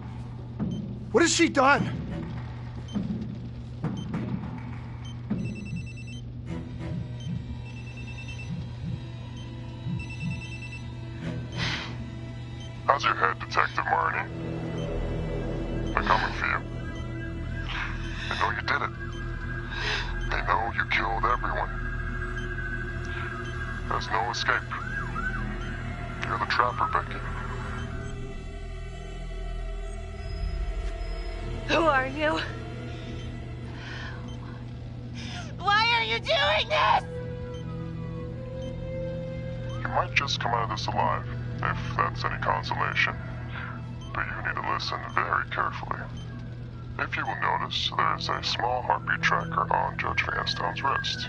What has she done? How's your head, Detective Marnie? They're coming for you. They know you did it. They know you killed everyone. There's no escape. You're the Trapper, Becky. Who are you? Why are you doing this? You might just come out of this alive, if that's any consolation. But you need to listen very carefully. If you will notice, there is a small heartbeat tracker on Judge Vanstone's wrist.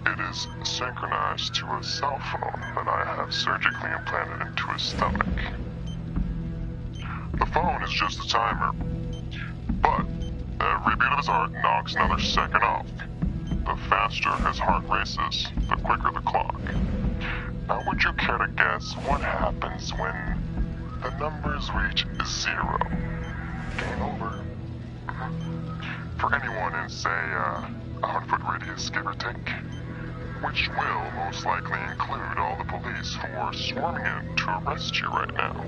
It is synchronized to a cell phone that I have surgically implanted into his stomach. The phone is just a timer. But every beat of his heart knocks another second off. the faster his heart races, the quicker the clock. Now, would you care to guess what happens when the numbers reach 0? Game over. For anyone in, say, a 100-foot radius, give or take, which will most likely include all the police who are swarming in to arrest you right now.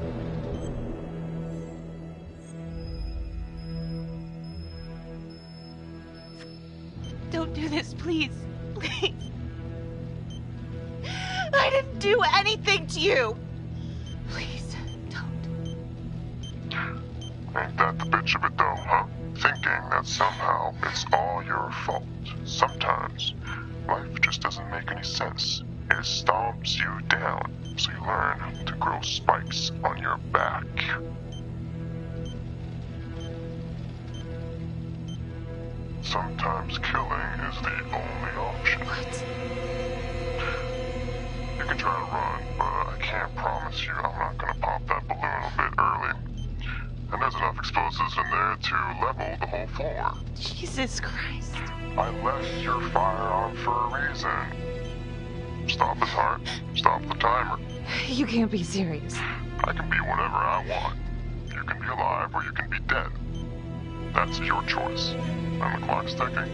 Don't do this, please. Please. I didn't do anything to you. Please, don't. Ain't that the bitch of it though, huh? Thinking that somehow it's all your fault. Sometimes life just doesn't make any sense. It stomps you down, so you learn to grow spikes on your back. Sometimes killing is the only option. What? You can try to run, but I can't promise you I'm not gonna pop that balloon a bit early. And there's enough explosives in there to level the whole floor. Jesus Christ. I left your firearm for a reason. Stop his heart, stop the timer. You can't be serious. I can be whatever I want. You can be alive or you can be dead. That's your choice. And the clock's ticking.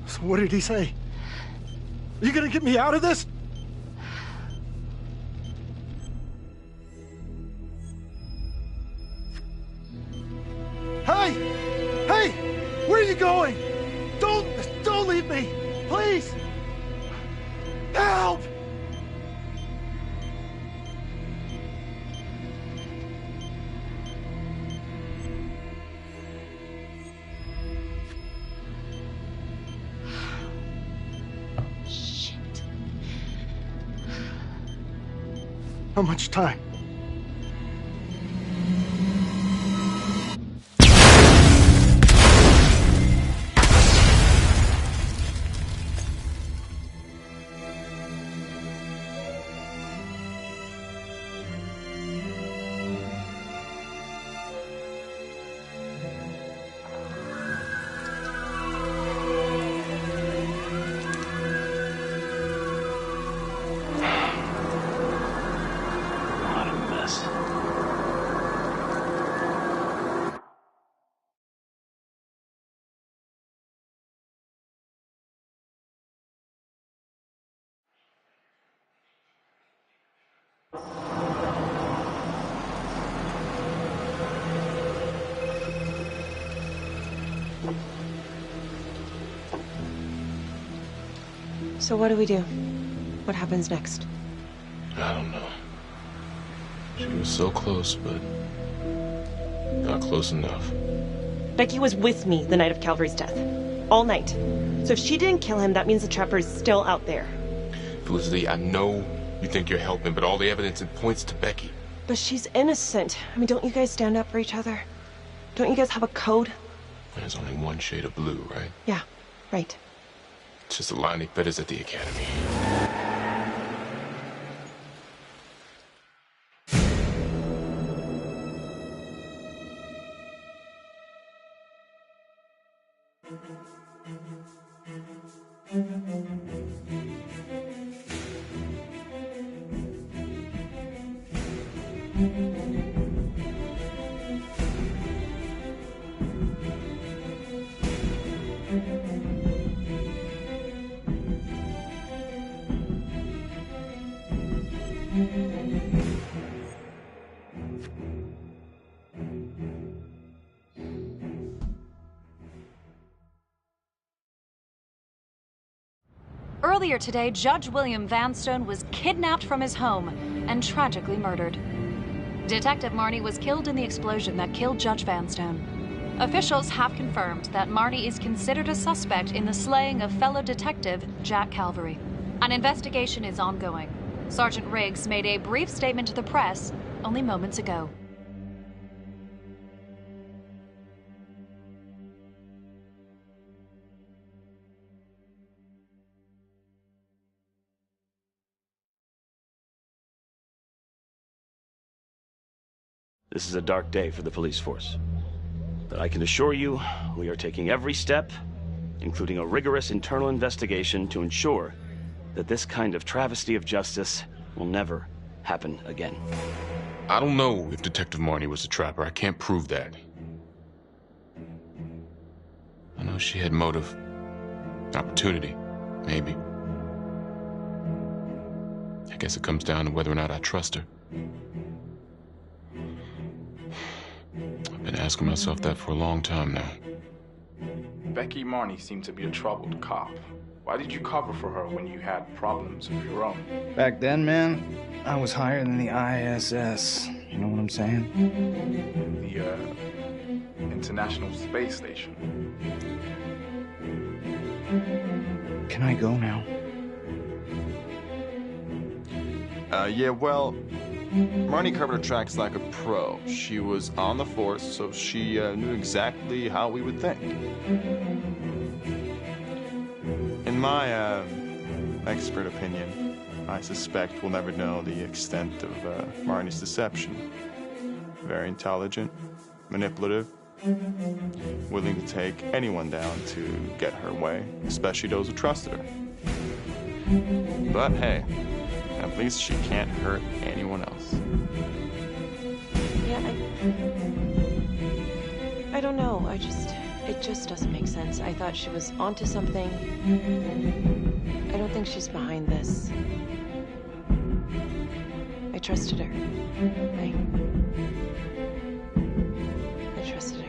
So what did he say? Are you gonna get me out of this? Hey! Hey! Where are you going? Don't leave me! Please! Help! Shit. How much time? What a mess. So what do we do? What happens next? I don't know. She was so close, but not close enough. Becky was with me the night of Calvary's death. All night. So if she didn't kill him, that means the trapper is still out there. Felicity, I know you think you're helping, but all the evidence points to Becky. But she's innocent. I mean, don't you guys stand up for each other? Don't you guys have a code? There's only one shade of blue, right? Yeah, right. It's just a line they fed us at the academy. Earlier today, Judge William Vanstone was kidnapped from his home and tragically murdered. Detective Marnie was killed in the explosion that killed Judge Vanstone. Officials have confirmed that Marnie is considered a suspect in the slaying of fellow detective Jack Calvary. An investigation is ongoing. Sergeant Riggs made a brief statement to the press only moments ago. This is a dark day for the police force. But I can assure you, we are taking every step, including a rigorous internal investigation, to ensure that this kind of travesty of justice will never happen again. I don't know if Detective Marnie was a trapper. I can't prove that. I know she had motive. Opportunity, maybe. I guess it comes down to whether or not I trust her. I've been asking myself that for a long time now. Becky Marnie seemed to be a troubled cop. Why did you cover for her when you had problems of your own? Back then, man, I was higher than the ISS. You know what I'm saying? The, International Space Station. Can I go now? Yeah, well, Marnie covered her tracks like a pro. She was on the force, so she knew exactly how we would think. In my expert opinion, I suspect we'll never know the extent of Marnie's deception. Very intelligent, manipulative, willing to take anyone down to get her way, especially those who trusted her. But hey, at least she can't hurt anyone else. Yeah, I don't know. It just doesn't make sense. I thought she was onto something. I don't think she's behind this. I trusted her. I trusted her.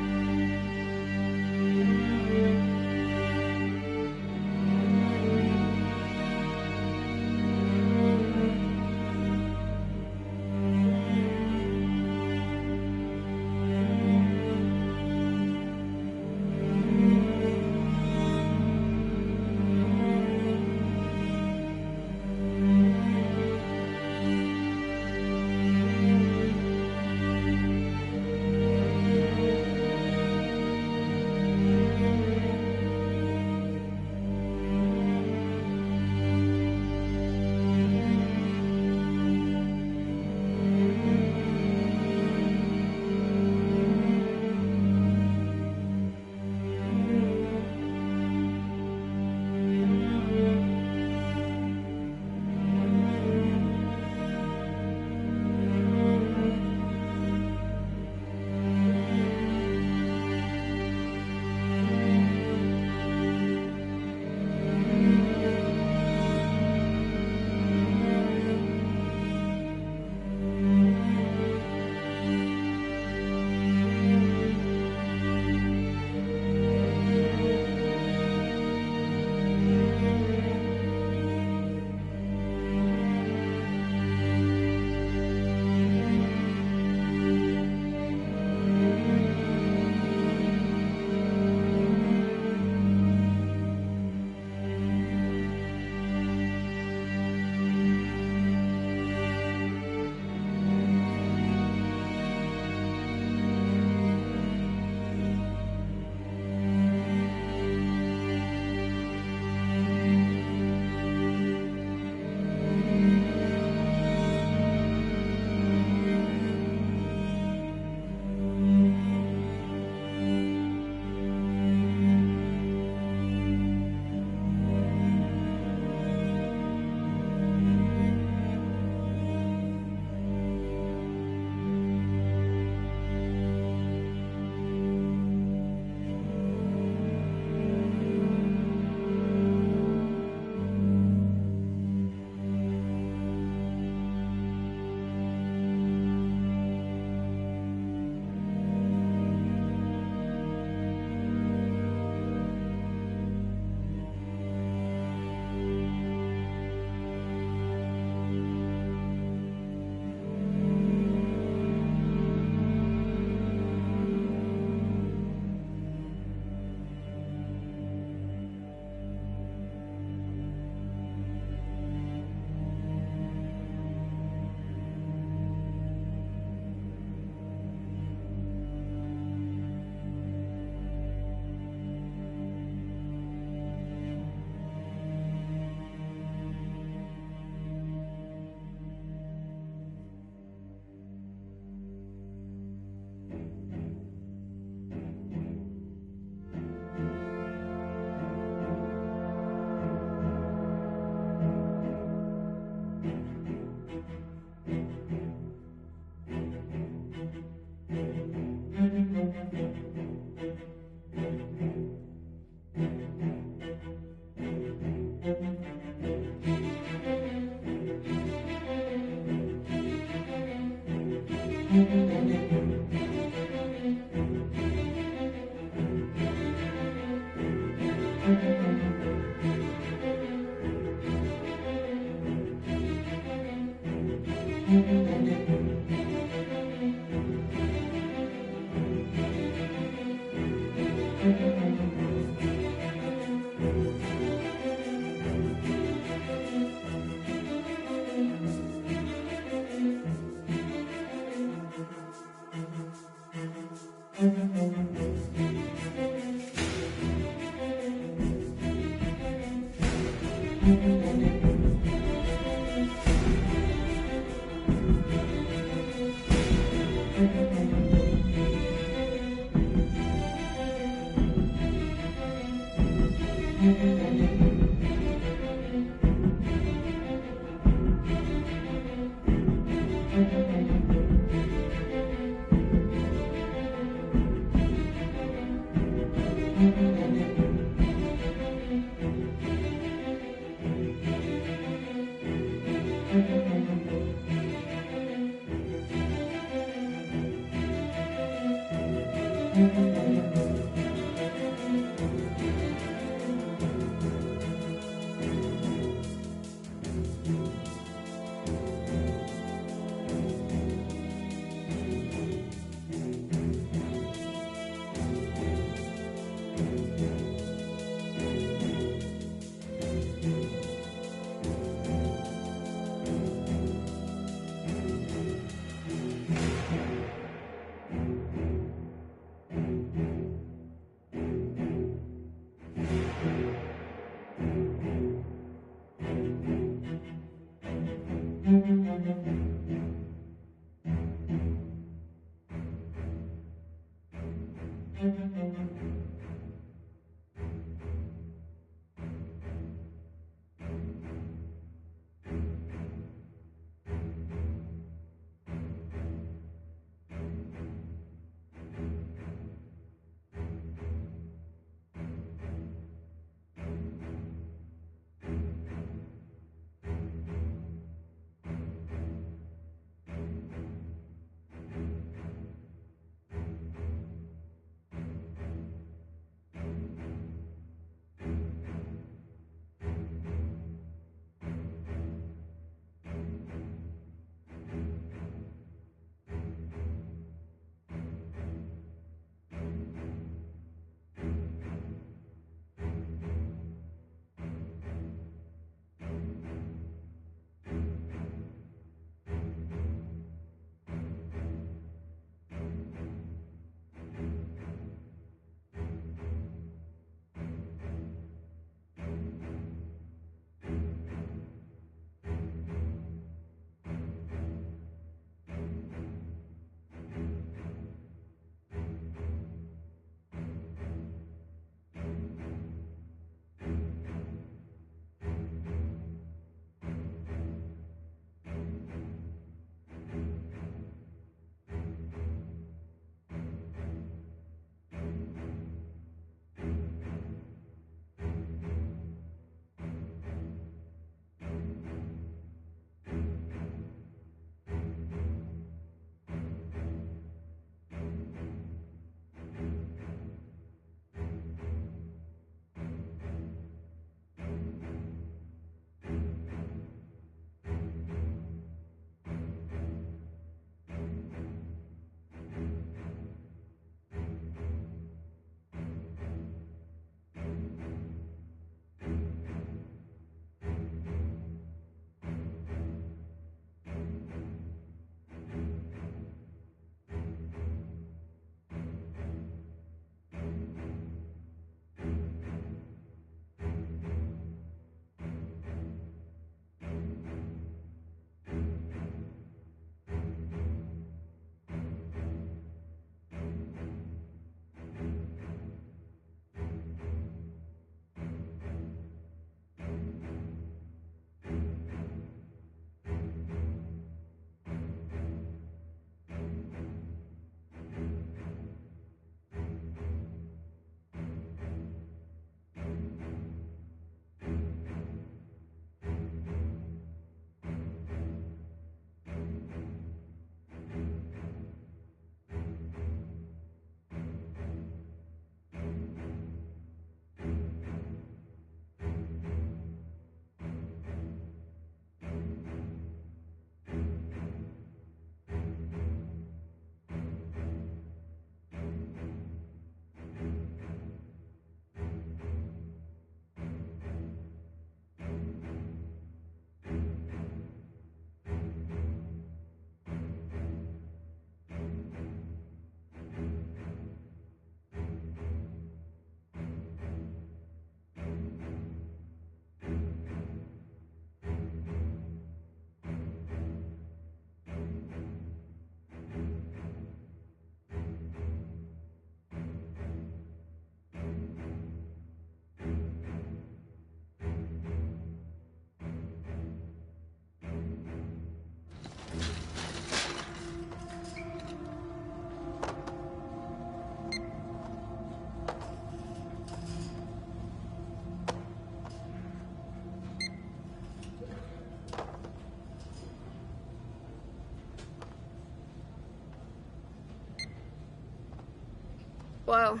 Whoa.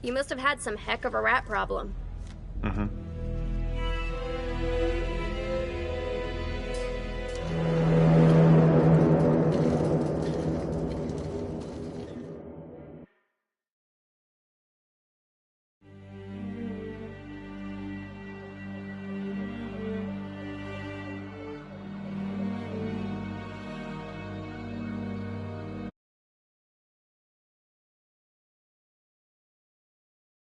You must have had some heck of a rat problem. Mm-hmm.